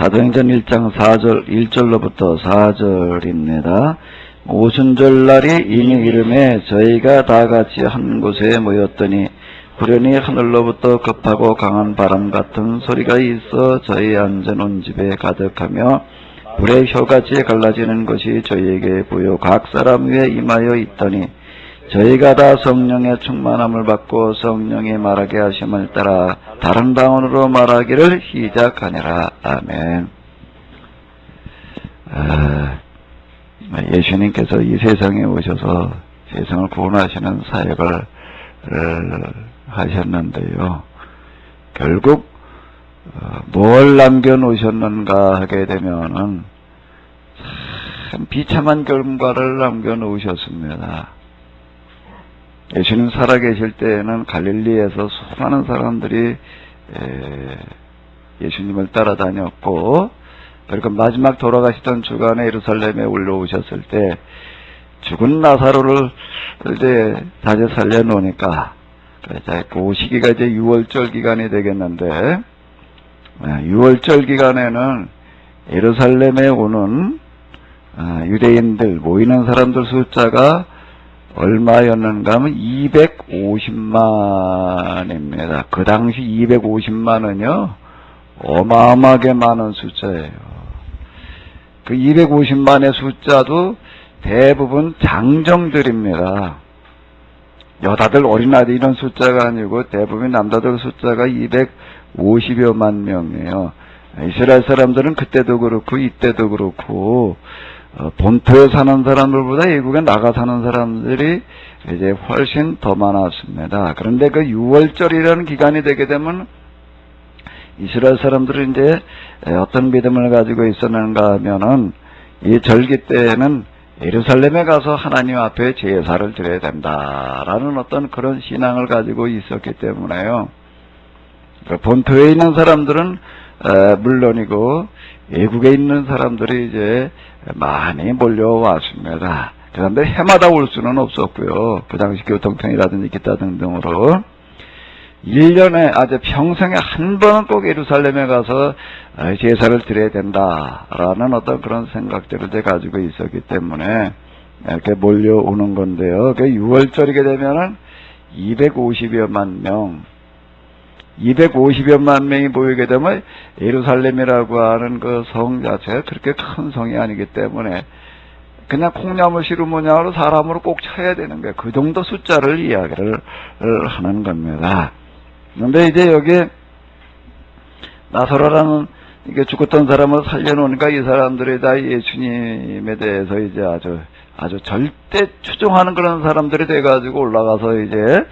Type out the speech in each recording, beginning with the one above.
사도행전 1장 4절 1절로부터 4절입니다. 오순절날이 이미 이름에 저희가 다 같이 한 곳에 모였더니 후련히 하늘로부터 급하고 강한 바람 같은 소리가 있어 저희 앉아놓은 집에 가득하며 불의 혀같이 갈라지는 것이 저희에게 보여 각 사람 위에 임하여 있더니 저희가 다 성령의 충만함을 받고 성령이 말하게 하심을 따라 다른 방언으로 말하기를 시작하니라. 아멘. 예수님께서 이 세상에 오셔서 세상을 구원하시는 사역을 하셨는데요. 결국 뭘 남겨놓으셨는가 하게 되면은 참 비참한 결과를 남겨놓으셨습니다. 예수님 살아계실 때에는 갈릴리에서 수많은 사람들이 예수님을 따라다녔고, 그리고 마지막 돌아가시던 주간에 예루살렘에 올라오셨을 때 죽은 나사로를 이제 다시 살려놓으니까 그 시기가 이제 6월절 기간이 되겠는데, 6월절 기간에는 예루살렘에 오는 유대인들 모이는 사람들 숫자가 얼마였는가 하면 250만입니다. 그 당시 250만은요 어마어마하게 많은 숫자예요. 그 250만의 숫자도 대부분 장정들입니다. 여자들 어린아이들 이런 숫자가 아니고 대부분 남자들 숫자가 250여만 명이에요. 이스라엘 사람들은 그때도 그렇고 이때도 그렇고 본토에 사는 사람들보다 외국에 나가 사는 사람들이 이제 훨씬 더 많았습니다. 그런데 그 6월절이라는 기간이 되게 되면 이스라엘 사람들은 이제 어떤 믿음을 가지고 있었는가 하면은 이 절기 때에는 예루살렘에 가서 하나님 앞에 제사를 드려야 된다라는 어떤 그런 신앙을 가지고 있었기 때문에요. 본토에 있는 사람들은 물론이고 외국에 있는 사람들이 이제 많이 몰려왔습니다. 그런데 해마다 올 수는 없었고요. 그 당시 교통편이라든지 기타 등등으로 1년에 아주 평생에 한 번은 꼭 예루살렘에 가서 제사를 드려야 된다라는 어떤 그런 생각들을 가지고 있었기 때문에 이렇게 몰려오는 건데요. 그 6월절이게 되면은 250여만 명, 250여만 명이 모이게 되면 예루살렘이라고 하는 그 성 자체가 그렇게 큰 성이 아니기 때문에 그냥 콩나물 시루모냐로 사람으로 꼭 쳐야 되는 거예요. 그 정도 숫자를 이야기를 하는 겁니다. 그런데 이제 여기 나사로라는 이게 죽었던 사람을 살려놓으니까 이 사람들이 다 예수님에 대해서 이제 아주 절대 추종하는 그런 사람들이 돼가지고 올라가서 이제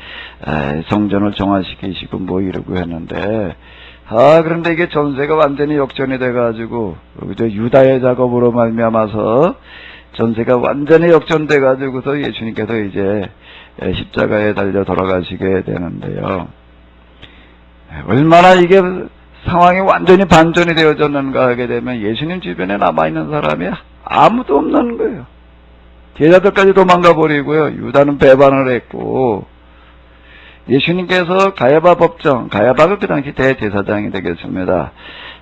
성전을 정화시키시고 뭐 이러고 했는데, 그런데 이게 전세가 완전히 역전이 돼가지고 유다의 작업으로 말미암아서 전세가 완전히 역전돼가지고서 예수님께서 이제 십자가에 달려 돌아가시게 되는데요. 얼마나 이게 상황이 완전히 반전이 되어졌는가 하게 되면 예수님 주변에 남아있는 사람이 아무도 없는 거예요. 제자들까지 도망가 버리고요. 유다는 배반을 했고, 예수님께서 가야바 법정, 가야바가 그 당시 대제사장이 되겠습니다.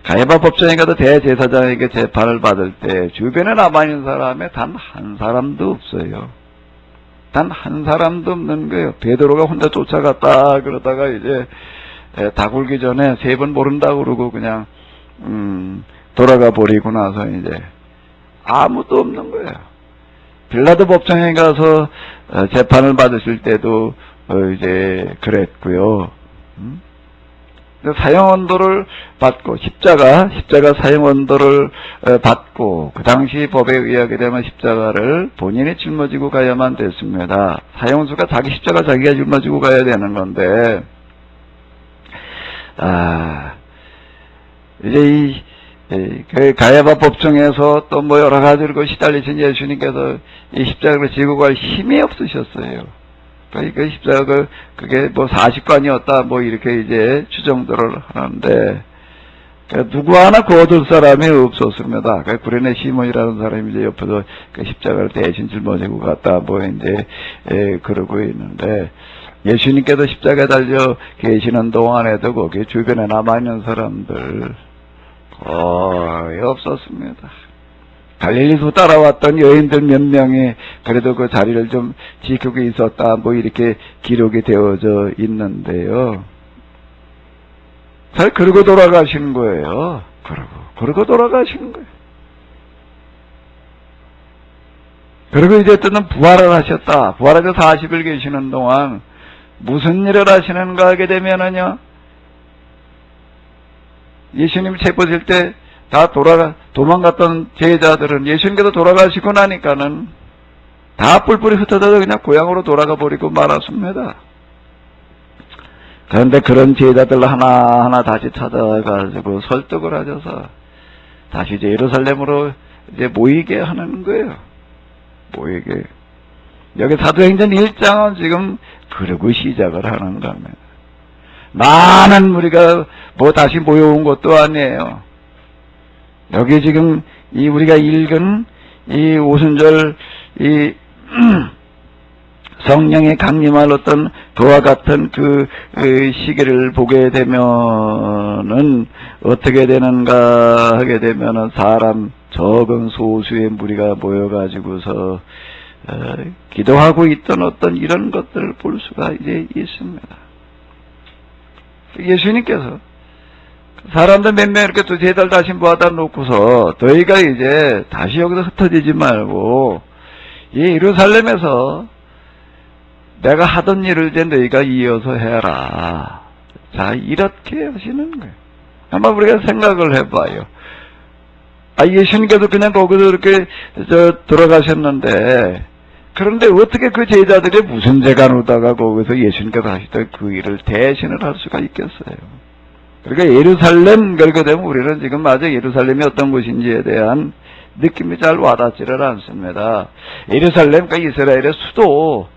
가야바 법정에 가서 대제사장에게 재판을 받을 때 주변에 남아있는 사람에 단 한 사람도 없어요. 단 한 사람도 없는 거예요. 베드로가 혼자 쫓아갔다 그러다가 이제 다 굴기 전에 3번 모른다고 그러고 그냥 돌아가 버리고 나서 이제 아무도 없는 거예요. 빌라도 법정에 가서 재판을 받으실 때도 이제 그랬고요. 사형언도를 받고 십자가 사형언도를 받고 그 당시 법에 의하게 되면 십자가를 본인이 짊어지고 가야만 됐습니다. 사형수가 자기 십자가 자기가 짊어지고 가야 되는 건데, 이제 그 가야바 법정에서 또 뭐 여러 가지로 시달리신 예수님께서 이 십자가를 지고 갈 힘이 없으셨어요. 그 십자가 그게 뭐 40관이었다 뭐 이렇게 이제 추정들을 하는데, 누구 하나 거둘 사람이 없었습니다. 구레네 시몬이라는 사람이 이제 옆에서 그 십자가를 대신 짊어지고 갔다 뭐 이제 그러고 있는데, 예수님께서 십자가에 달려 계시는 동안에도 거기 주변에 남아있는 사람들 거의 없었습니다. 갈릴리도 따라왔던 여인들 몇 명이 그래도 그 자리를 좀 지키고 있었다, 뭐 이렇게 기록이 되어져 있는데요. 잘 그러고 돌아가시는 거예요. 그러고 돌아가시는 거예요. 그리고 이제 또는 부활을 하셨다. 부활해서 40일 계시는 동안 무슨 일을 하시는가 하게 되면은요, 예수님 체포될 때 다 도망갔던 제자들은 예수님께서 돌아가시고 나니까는 다 뿔뿔이 흩어져서 그냥 고향으로 돌아가 버리고 말았습니다. 그런데 그런 제자들 하나하나 다시 찾아가지고 설득을 하셔서 다시 이제 예루살렘으로 이제 모이게 하는 거예요. 모이게. 여기 사도행전 1장은 지금 그러고 시작을 하는 겁니다. 많은 무리가 뭐 다시 모여온 것도 아니에요. 여기 지금 이 우리가 읽은 이 오순절 이 성령의 강림할 어떤 그와 같은 그 시기를 보게 되면은 어떻게 되는가 하게 되면은 사람 적은 소수의 무리가 모여가지고서 기도하고 있던 어떤 이런 것들을 볼 수가 이제 있습니다. 예수님께서 사람들 몇 명 이렇게 또 3달 다시 모아다 놓고서 너희가 이제 다시 여기서 흩어지지 말고 이 예루살렘에서 내가 하던 일을 이제 너희가 이어서 해라. 자, 이렇게 하시는 거예요. 한번 우리가 생각을 해봐요. 예수님께서 그냥 거기서 이렇게 돌아가셨는데, 그런데 어떻게 그 제자들이 무슨 죄가 노다가 거기서 예수님께서 하시던 그 일을 대신을 할 수가 있겠어요. 그러니까 예루살렘 결과 되면 우리는 지금 아직 예루살렘이 어떤 곳인지에 대한 느낌이 잘 와닿지를 않습니다. 예루살렘, 그러니까 이스라엘의 수도,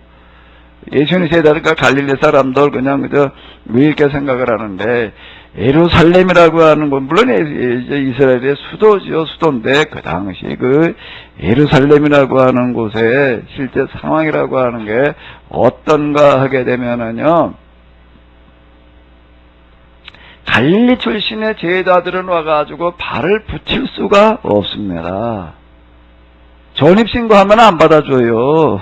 예수님 제자들과 갈릴리 사람들 그냥 그저 왜 이렇게 생각을 하는데, 예루살렘이라고 하는 건 물론 이스라엘의 수도죠. 수도인데 그 당시 그 예루살렘이라고 하는 곳의 실제 상황이라고 하는 게 어떤가 하게 되면은요, 갈릴리 출신의 제자들은 와가지고 발을 붙일 수가 없습니다. 전입신고하면 안 받아줘요.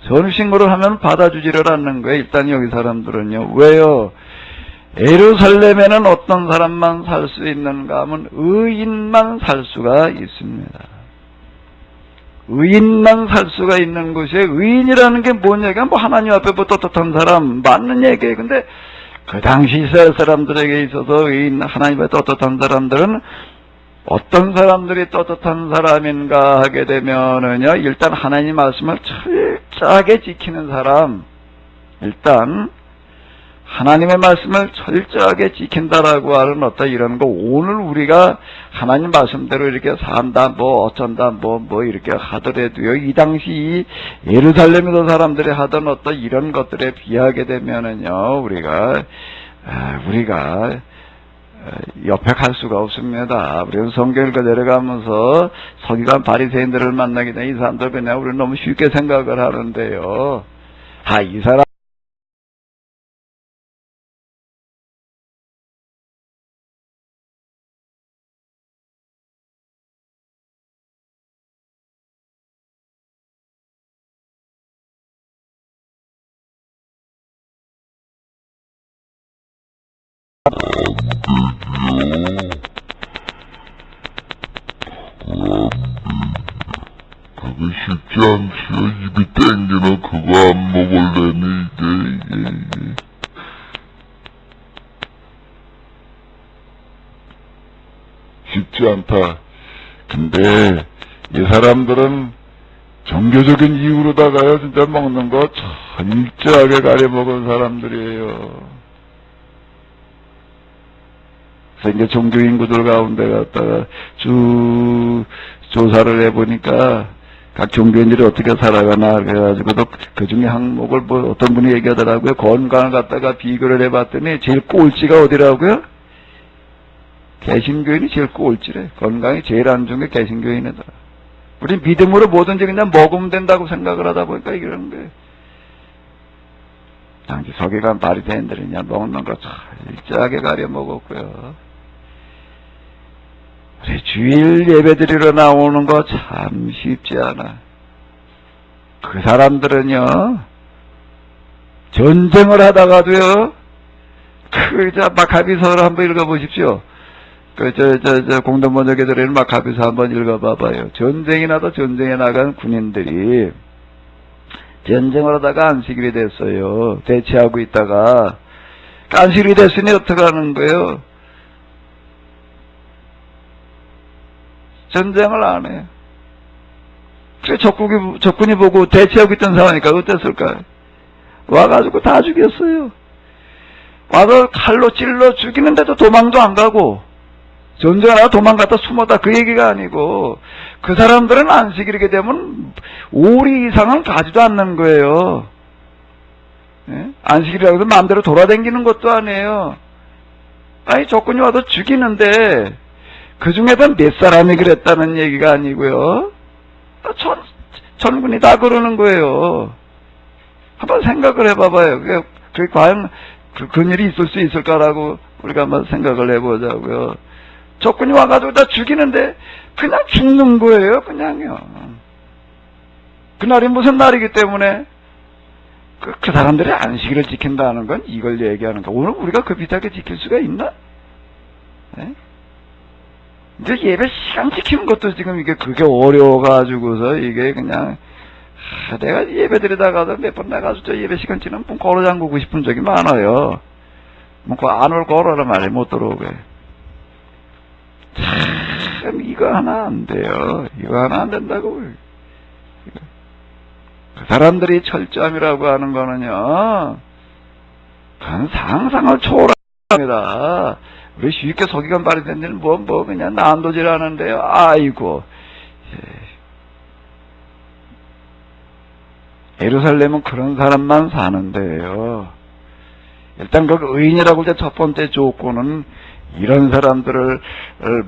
전입신고를 하면 받아주지를 않는 거예요. 일단 여기 사람들은요. 왜요? 예루살렘에는 어떤 사람만 살 수 있는가 하면 의인만 살 수가 있습니다. 의인만 살 수가 있는 곳에, 의인이라는 게 뭔 얘기야? 뭐 하나님 앞에 뭐 떳떳한 사람 맞는 얘기예요. 근데 그 당시 이스라엘 사람들에게 있어서 의인, 하나님 앞에 떳떳한 사람들은 어떤 사람들이 떳떳한 사람인가 하게 되면은요, 일단 하나님 말씀을 철저하게 지키는 사람, 일단 하나님의 말씀을 철저하게 지킨다라고 하는 어떤 이런 거, 오늘 우리가 하나님 말씀대로 이렇게 산다, 뭐 어쩐다, 뭐 이렇게 하더라도요, 이 당시 예루살렘에서 사람들이 하던 어떤 이런 것들에 비하게 되면은요, 우리가 옆에 갈 수가 없습니다. 우리는 성경을 내려가면서 서기관 바리새인들을 만나게 되면 이 사람들 그냥 우리는 너무 쉽게 생각을 하는데요. 이 사람 그거 쉽지 않지요. 입이 땡기는 그거 안 먹을래니 이게. 쉽지 않다. 근데 이 사람들은 종교적인 이유로다가요, 진짜 먹는 거 철저하게 가려먹은 사람들이에요. 그래서 이제 종교 인구들 가운데 갔다가 쭉 조사를 해보니까 각 종교인들이 어떻게 살아가나 그래가지고도 그 중에 항목을 뭐 어떤 분이 얘기하더라고요. 건강을 갖다가 비교를 해봤더니 제일 꼴찌가 어디라고요? 개신교인이 제일 꼴찌래. 건강이 제일 안 좋은 게 개신교인이더라. 우리 믿음으로 뭐든지 그냥 먹으면 된다고 생각을 하다 보니까 이런 거예요. 당시 서기관 바리새인들이 그냥 먹는 거 철저하게 가려 먹었고요. 주일 예배 드리러 나오는 거 참 쉽지 않아. 그 사람들은요, 전쟁을 하다가도요, 마카비서를 한번 읽어보십시오. 공동번역에 마카비서 한번 읽어봐봐요. 전쟁이 나도 전쟁에 나간 군인들이 전쟁을 하다가 안식일이 됐어요. 대치하고 있다가 안식일이 됐으니 어떡하는 거예요? 전쟁을 안 해요. 그래 적군이 보고 대치하고 있던 상황이니까 어땠을까요? 와가지고 다 죽였어요. 와서 칼로 찔러 죽이는데도 도망도 안 가고 전쟁하다가 도망갔다 숨었다 그 얘기가 아니고 그 사람들은 안식일이게 되면 오리 이상은 가지도 않는 거예요. 예? 안식일이라고 해서 마음대로 돌아다니는 것도 아니에요. 아니 적군이 와서 죽이는데 그 중에서 몇 사람이 그랬다는 얘기가 아니고요. 전군이 다 그러는 거예요. 한번 생각을 해봐봐요. 그게 과연 그런 일이 있을 수 있을까라고 우리가 한번 생각을 해보자고요. 적군이 와가지고 다 죽이는데 그냥 죽는 거예요. 그냥요. 그날이 무슨 날이기 때문에 그 사람들이 안식일을 지킨다는 건 이걸 얘기하는 거. 오늘 우리가 그 비슷하게 지킬 수가 있나? 네? 이제 예배 시간 지키는 것도 지금 그게 어려워가지고서 이게 그냥 내가 예배 드리다가도 몇 번 나가서 저 예배 시간 지나면 걸어 잠그고 싶은 적이 많아요. 안 올 걸어라 말이야. 못 들어오게. 참 이거 하나 안 돼요. 이거 하나 안 된다고. 그 사람들이 철저함이라고 하는 거는요, 그건 상상을 초월합니다. 우리 쉽게 서기관 발휘된 일은 그냥 난도질 하는데요. 아이고. 예루살렘은 그런 사람만 사는데요. 일단 그 의인이라고 할 때 첫 번째 조건은 이런 사람들을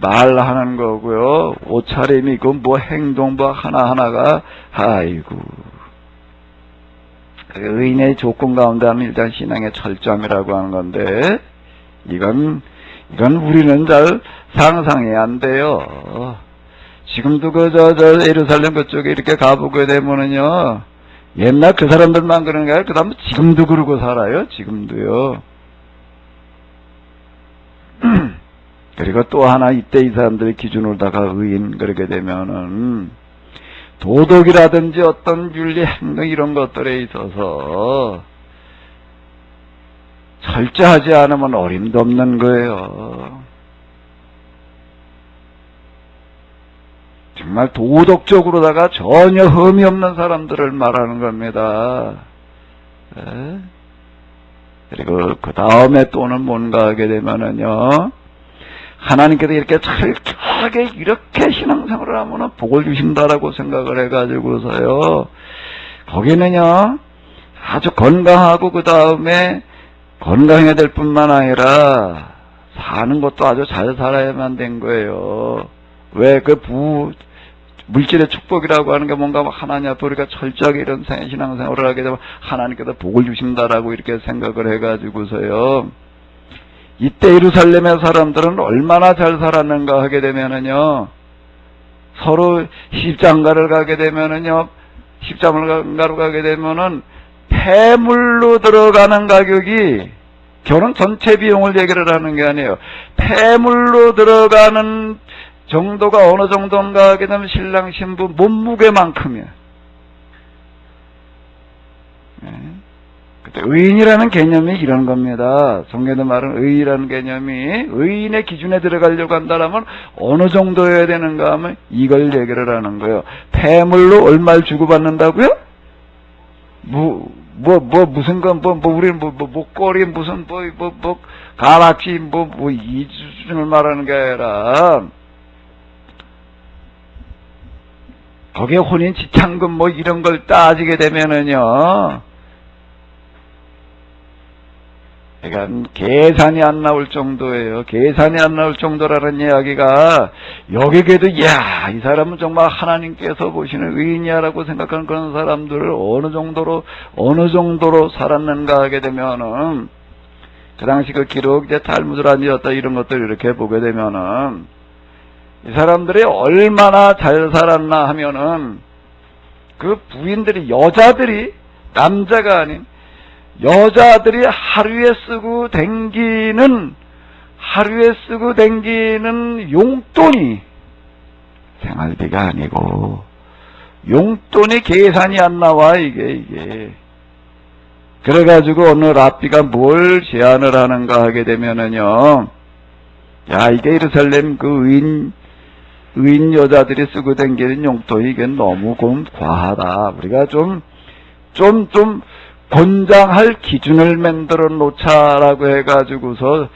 말하는 거고요. 옷차림이고 행동 하나하나가 아이고. 의인의 조건 가운데 하는 일단 신앙의 철저함이라고 하는 건데 이건 우리는 잘 상상이 안 돼요. 지금도 예루살렘 그쪽에 이렇게 가보게 되면은요, 옛날 그 사람들만 그러는 게 아니라 그 다음에 지금도 그러고 살아요. 지금도요. 그리고 또 하나 이때 이 사람들의 기준으로다가 의인 그러게 되면은 도덕이라든지 어떤 윤리 행동 이런 것들에 있어서 철저하지 않으면 어림도 없는 거예요. 정말 도덕적으로다가 전혀 흠이 없는 사람들을 말하는 겁니다. 네? 그리고 그 다음에 또는 뭔가 하게 되면은요, 하나님께서 이렇게 철저하게 이렇게 신앙생활을 하면은 복을 주신다라고 생각을 해가지고서요, 거기는요, 아주 건강하고 그 다음에 건강해야 될 뿐만 아니라 사는 것도 아주 잘 살아야만 된 거예요. 왜 물질의 축복이라고 하는 게 뭔가 하나님 앞에 우리가 철저하게 이런 신앙생활을 하게 되면 하나님께서 복을 주신다라고 이렇게 생각을 해가지고서요. 이때 예루살렘의 사람들은 얼마나 잘 살았는가 하게 되면은요, 서로 십장가를 가게 되면은요, 십장가로 가게 되면은 폐물로 들어가는 가격이 결혼 전체 비용을 얘기를 하는 게 아니에요. 폐물로 들어가는 정도가 어느 정도인가 하게 되면 신랑 신부 몸무게만큼이야. 그때 의인이라는 개념이 이런 겁니다. 성경에도 말은 의인이라는 개념이 의인의 기준에 들어가려고 한다면 어느 정도여야 되는가 하면 이걸 얘기를 하는 거예요. 폐물로 얼마를 주고받는다고요? 무슨 건 우리는 목걸이 무슨 가락지 이 수준을 말하는 게 아니라 거기에 혼인 지참금 이런 걸 따지게 되면은요, 그러니까 계산이 안 나올 정도예요. 계산이 안 나올 정도라는 이야기가 여기에도 이 사람은 정말 하나님께서 보시는 의인이야라고 생각하는 그런 사람들을 어느 정도로 살았는가 하게 되면은 그 당시 그 기록 이제 탈무드라든지 어떤 이런 것들 이렇게 보게 되면은 이 사람들이 얼마나 잘 살았나 하면은 그 부인들이, 여자들이, 남자가 아닌 여자들이 하루에 쓰고 댕기는 용돈이 생활비가 아니고 용돈이 계산이 안 나와, 이게. 그래가지고 어느 랍비가 뭘 제안을 하는가 하게 되면은요, 야, 이게 예루살렘 그 의인 여자들이 쓰고 다니는 용돈이 이게 너무 과하다. 우리가 좀 권장할 기준을 만들어 놓자라고 해가지고서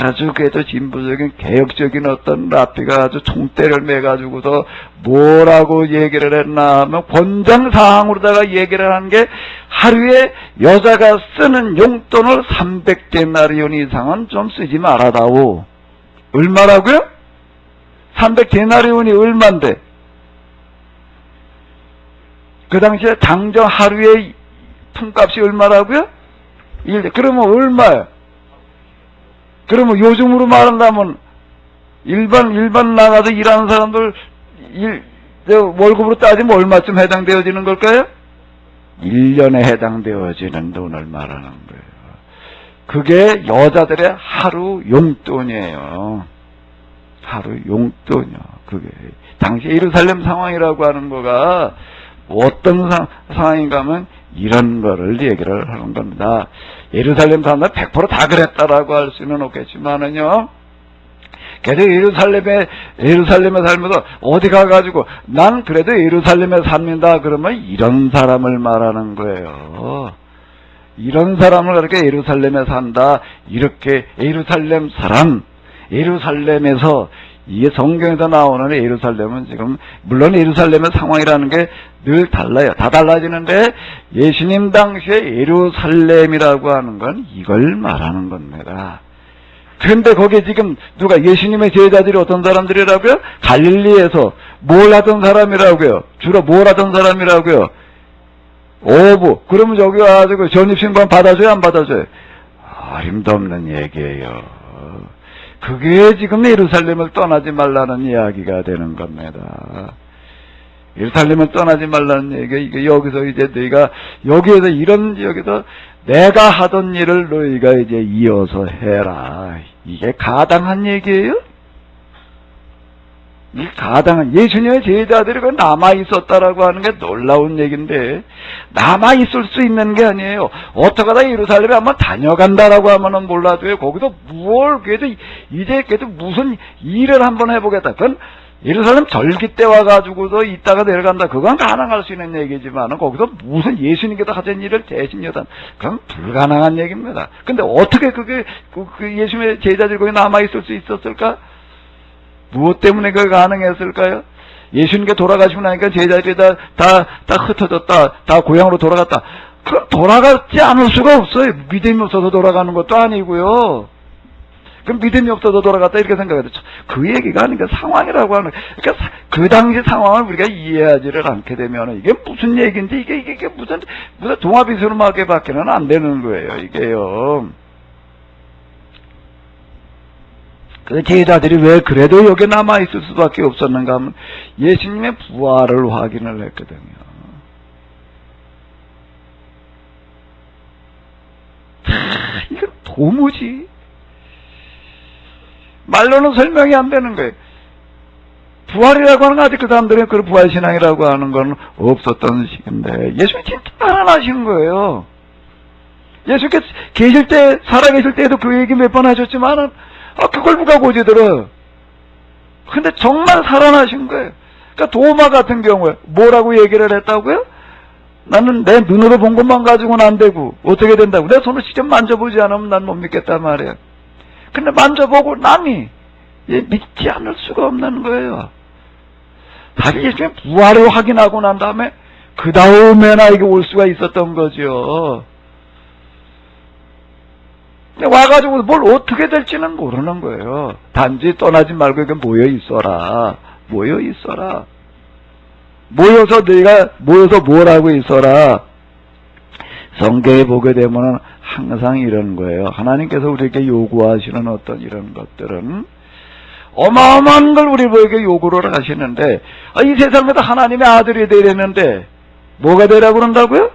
아주 그래도 진보적인 개혁적인 어떤 랍비가 아주 총대를 매가지고서 뭐라고 얘기를 했나 하면 권장사항으로다가 얘기를 하는 게 하루에 여자가 쓰는 용돈을 300데나리온 이상은 좀 쓰지 말아다오. 얼마라고요? 300데나리온이 얼만데? 그 당시에 당정 하루에 품값이 얼마라고요? 그러면 얼마야? 그러면 요즘으로 말한다면 일반 나가서 일하는 사람들 월급으로 따지면 얼마쯤 해당되어지는 걸까요? 1년에 해당되어지는 돈을 말하는 거예요. 그게 여자들의 하루 용돈이에요. 하루 용돈이요. 그게 당시 예루살렘 상황이라고 하는 거가 어떤 상황인가 하면 이런 거를 얘기를 하는 겁니다. 예루살렘 사람들 100% 다 그랬다라고 할 수는 없겠지만은요, 그래도 예루살렘에 살면서 어디 가가지고 난 그래도 예루살렘에 삽니다 그러면 이런 사람을 말하는 거예요. 이런 사람을 그렇게 예루살렘에 산다, 이렇게 예루살렘 사람, 예루살렘에서, 이게 성경에서 나오는 예루살렘은 지금 물론 예루살렘의 상황이라는 게 늘 달라요. 다 달라지는데 예수님 당시에 예루살렘이라고 하는 건 이걸 말하는 겁니다. 그런데 거기에 지금 누가, 예수님의 제자들이 어떤 사람들이라고요? 갈릴리에서 뭘 하던 사람이라고요? 주로 뭘 하던 사람이라고요? 어부. 그러면 여기 와가지고 전입신방 받아줘요, 안 받아줘요? 어림도 없는 얘기예요. 그게 지금 예루살렘을 떠나지 말라는 이야기가 되는 겁니다. 예루살렘을 떠나지 말라는 얘기가, 이게 여기서 이제 너희가, 여기서 내가 하던 일을 너희가 이제 이어서 해라. 이게 가당한 얘기예요? 이 가당한, 예수님의 제자들이 그 남아있었다라고 하는 게 놀라운 얘기인데, 남아있을 수 있는 게 아니에요. 어떻게 하다 예루살렘에 한번 다녀간다라고 하면은 몰라도요, 거기서 그래도 무슨 일을 한번 해보겠다. 그건 예루살렘 절기 때 와가지고서 이따가 내려간다. 그건 가능할 수 있는 얘기지만, 거기서 무슨 예수님께서 하신 일을 대신 여단, 그건 불가능한 얘기입니다. 근데 어떻게 그게, 예수님의 제자들이 거기 남아있을 수 있었을까? 무엇 때문에 그게 가능했을까요? 예수님께 돌아가시고 나니까 제자들이 다 흩어졌다. 다 고향으로 돌아갔다. 그럼 돌아가지 않을 수가 없어요. 믿음이 없어서 돌아가는 것도 아니고요. 그럼 믿음이 없어서 돌아갔다 이렇게 생각해도 그 얘기가 아니니까 상황이라고 하는, 그러니까 그 당시 상황을 우리가 이해하지를 않게 되면 이게 무슨 얘기인지 이게 무슨 동화비스름하게 밖에는 안 되는 거예요. 이게요. 그 제자들이 왜 그래도 여기 남아있을 수밖에 없었는가 하면 예수님의 부활을 확인을 했거든요. 이건 도무지 말로는 설명이 안 되는 거예요. 부활이라고 하는 건 아직 그 사람들은 그 부활신앙이라고 하는 건 없었던 시기인데 예수님이 진짜 살아나신 거예요. 예수님께서 계실 때, 살아계실 때에도 그 얘기 몇 번 하셨지만은 그걸 누가 고지들어. 근데 정말 살아나신 거예요. 그러니까 도마 같은 경우에 뭐라고 얘기를 했다고요? 나는 내 눈으로 본 것만 가지고는 안 되고 어떻게 된다고? 내 손을 직접 만져보지 않으면 난 못 믿겠단 말이에요. 근데 만져보고 남이 믿지 않을 수가 없는 거예요. 사실 예수님 부활을 확인하고 난 다음에 그 다음에나 이게 올 수가 있었던 거죠. 와가지고 뭘 어떻게 될지는 모르는 거예요. 단지 떠나지 말고 이게 모여 있어라. 모여서 뭘 하고 있어라. 성경에 보게 되면은 항상 이런 거예요. 하나님께서 우리에게 요구하시는 어떤 이런 것들은 어마어마한 걸 우리 보에게 요구를 하시는데, 이 세상에도 하나님의 아들이 되려는데 뭐가 되라고 그런다고요?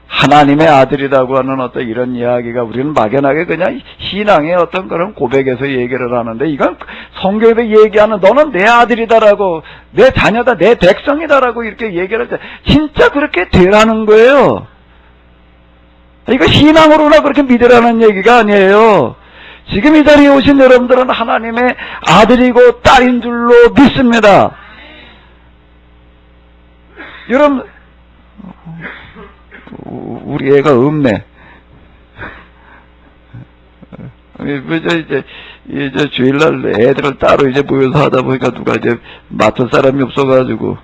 하나님의 아들이라고 하는 어떤 이런 이야기가 우리는 막연하게 그냥 신앙의 어떤 그런 고백에서 얘기를 하는데, 이건 성경에서 얘기하는 너는 내 아들이다라고, 내 자녀다, 내 백성이다라고 이렇게 얘기를 할 때 진짜 그렇게 되라는 거예요. 이거 신앙으로나 그렇게 믿으라는 얘기가 아니에요. 지금 이 자리에 오신 여러분들은 하나님의 아들이고 딸인 줄로 믿습니다. 여러분, 우리 애가 없네. 이제 주일날 애들을 따로 이제 모여서 하다 보니까 누가 이제 맡을 사람이 없어가지고,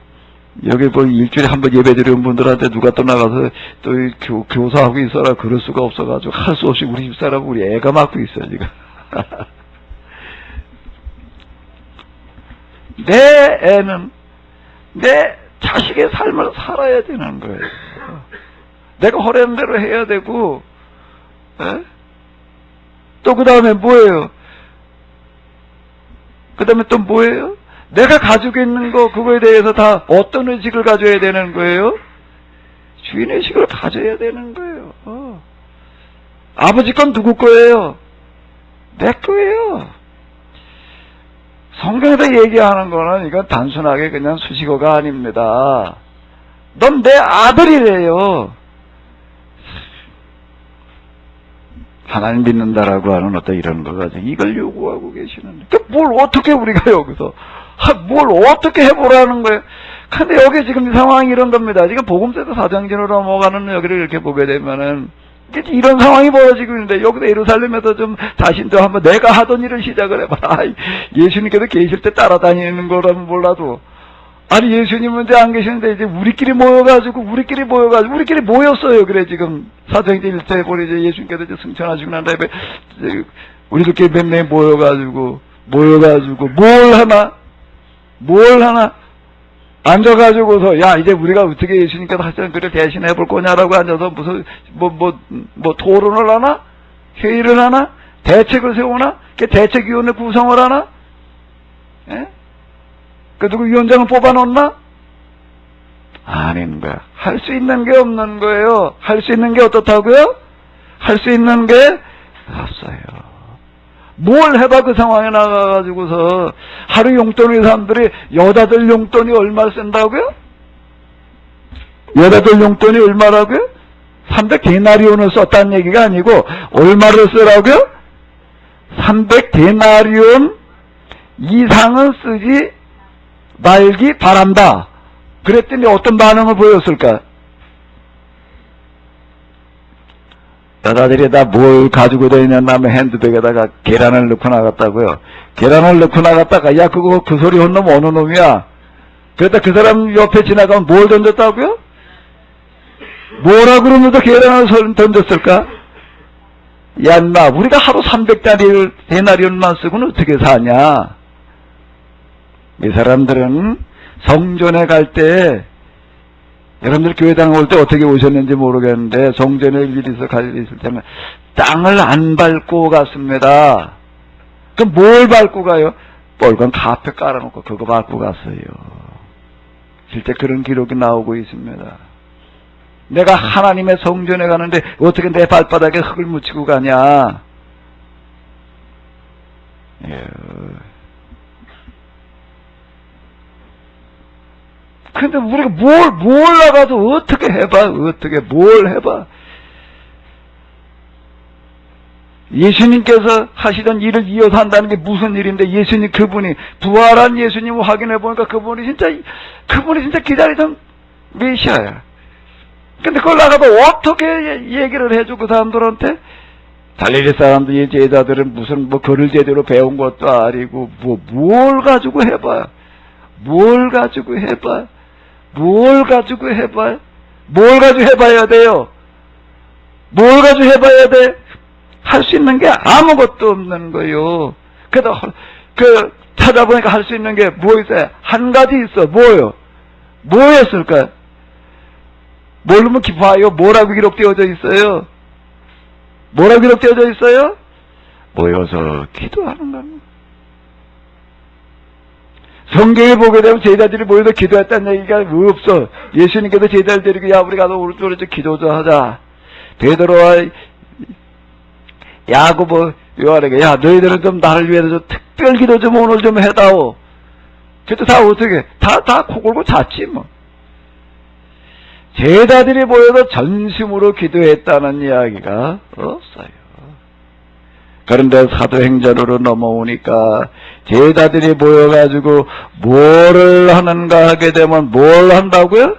여기 뭐 일주일에 한 번 예배 드리는 분들한테 누가 또 나가서 또 교사하고 있어라 그럴 수가 없어가지고 할 수 없이 우리 집사람 우리 애가 맡고 있어요 지금. 내 애는 내 자식의 삶을 살아야 되는 거예요. 내가 허락한 대로 해야 되고, 또 그 다음에 뭐예요? 그 다음에 또 뭐예요? 내가 가지고 있는 거, 그거에 대해서 다 어떤 의식을 가져야 되는 거예요? 주인의식을 가져야 되는 거예요. 아버지 건 누구 거예요? 내 거예요. 성경에서 얘기하는 거는 이건 단순하게 그냥 수식어가 아닙니다. 넌 내 아들이래요. 하나님 믿는다라고 하는 어떤 이런 거 가지고 이걸 요구하고 계시는데, 뭘 어떻게 우리가 여기서 뭘 어떻게 해보라는 거예요. 근데 여기 지금 이 상황이 이런 겁니다. 지금 복음서에서 사정진으로 넘어가는 여기를 이렇게 보게 되면은 이런 상황이 벌어지고 있는데, 여기서 예루살렘에서 좀 자신도 한번 내가 하던 일을 시작을 해봐라. 예수님께서 계실 때 따라다니는 거라면 몰라도, 아니 예수님은 이제 안 계시는데 이제 우리끼리 모여가지고 우리끼리 모였어요. 그래 지금 사도행전 1차에 보니 이제 예수님께서 이제 승천하시고 난 다음에 우리들끼리 몇 명이 모여가지고 뭘 하나 앉아가지고서, 야 이제 우리가 어떻게 예수님께서 하시는 그래 대신해 볼 거냐라고 앉아서 무슨 뭐 토론을 하나, 회의를 하나, 대책을 세우나, 대책위원회 구성을 하나, 예? 그 누구 위원장을 뽑아놓나? 아닌 거야. 할 수 있는 게 없는 거예요. 할 수 있는 게 어떻다고요? 할 수 있는 게 없어요. 뭘 해봐. 그 상황에 나가가지고서 하루 용돈의 사람들이 여자들 용돈이 얼마 쓴다고요? 여자들 용돈이 얼마라고요? 300데나리온을 썼다는 얘기가 아니고 얼마를 쓰라고요? 300데나리온 이상은 쓰지 말기 바란다. 그랬더니 어떤 반응을 보였을까? 여자들이 다 뭘 가지고 다니냐면 핸드백에다가 계란을 넣고 나갔다고요. 계란을 넣고 나갔다가, 야 그거 그 소리 한 놈 어느 놈이야? 그랬다 그 사람 옆에 지나가면 뭘 던졌다고요? 뭐라 그러면서 계란을 던졌을까? 야 인마, 우리가 하루 300데나리온만 쓰고는 어떻게 사냐? 이 사람들은 성전에 갈 때, 여러분들 교회당 올 때 어떻게 오셨는지 모르겠는데, 성전에 미리서 있을 때는 땅을 안 밟고 갔습니다. 그럼 뭘 밟고 가요? 빨간 카펫 깔아놓고 그거 밟고 갔어요. 실제 그런 기록이 나오고 있습니다. 내가 하나님의 성전에 가는데 어떻게 내 발바닥에 흙을 묻히고 가냐? 예. 근데 우리가 뭘 나가서 어떻게 해봐? 뭘 해봐? 예수님께서 하시던 일을 이어서 한다는 게 무슨 일인데, 예수님 그분이 부활한 예수님을 확인해 보니까 그분이 진짜 기다리던 메시아야. 근데 그걸 나가도 어떻게 얘기를 해줘 그 사람들한테? 갈릴리 사람들 제자들은 무슨 글을 제대로 배운 것도 아니고 뭘 가지고 해봐? 뭘 가지고 해봐야 돼요? 뭘 가지고 해봐야 돼? 할 수 있는 게 아무것도 없는 거요. 그래도 찾아보니까 할 수 있는 게 뭐 있어요? 한 가지 있어. 뭐요? 뭐였을까요? 모르면 기뻐요. 뭐라고 기록되어져 있어요? 모여서 기도하는 겁니다. 성경에 보게 되면 제자들이 모여서 기도했다는 얘기가 없어. 예수님께서 제자를 데리고 야 우리 가서 오른쪽으로 기도 좀 하자. 베드로와 야고보 요한에게 야 너희들은 좀 나를 위해서 좀 특별 기도 좀 오늘 좀 해다오. 그때 다 어떻게 다 코 골고 잤지 뭐. 제자들이 모여서 전심으로 기도했다는 이야기가 없어요. 그런데 사도행전으로 넘어오니까 제자들이 모여가지고 뭐를 하는가 하게 되면 뭘 한다고요?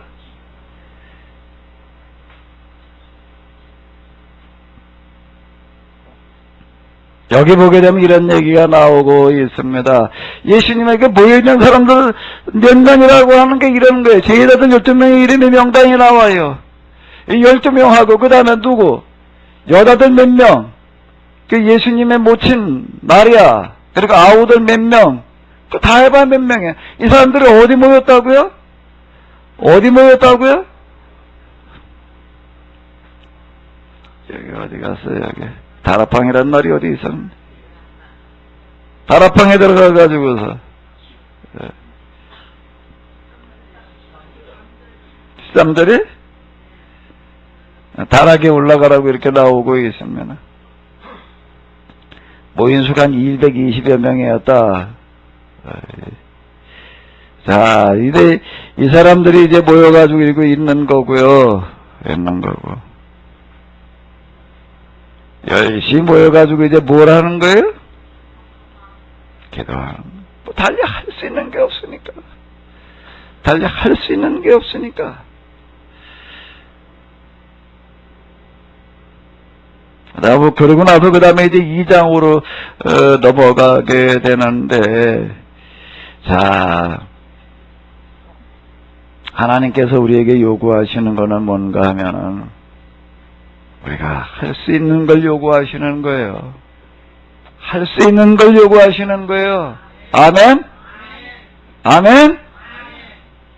여기 보게 되면 이런 얘기가 나오고 있습니다. 예수님에게 모여있는 사람들 몇 명이라고 하는 게 이런 거예요. 제자들 12명의 이름의 명단이 나와요. 이 12명하고 그 다음에 누구? 여자들 몇 명? 그 예수님의 모친 마리아, 그리고 아우들 몇 명? 그 다 해봐 몇 명이야? 이 사람들이 어디 모였다고요? 어디 모였다고요? 여기 어디 갔어요, 여기? 다락방이란 말이 어디 있었는데? 다락방에 들어가가지고서. 13절이? 다락에 올라가라고 이렇게 나오고 있습니다. 모인 수가 한 220여 명이었다. 자, 이제 이 사람들이 이제 모여가지고 이러고 있는 거고요. 있는 거고. 열심히 모여가지고 이제 뭘 하는 거예요? 기도하는. 뭐 달리 할 수 있는 게 없으니까. 달리 할 수 있는 게 없으니까. 그러고 나서 그 다음에 이제 2장으로 넘어가게 되는데, 자, 하나님께서 우리에게 요구하시는 거는 뭔가 하면은, 우리가 할 수 있는 걸 요구하시는 거예요. 할 수 있는 걸 요구하시는 거예요. 아멘? 아멘?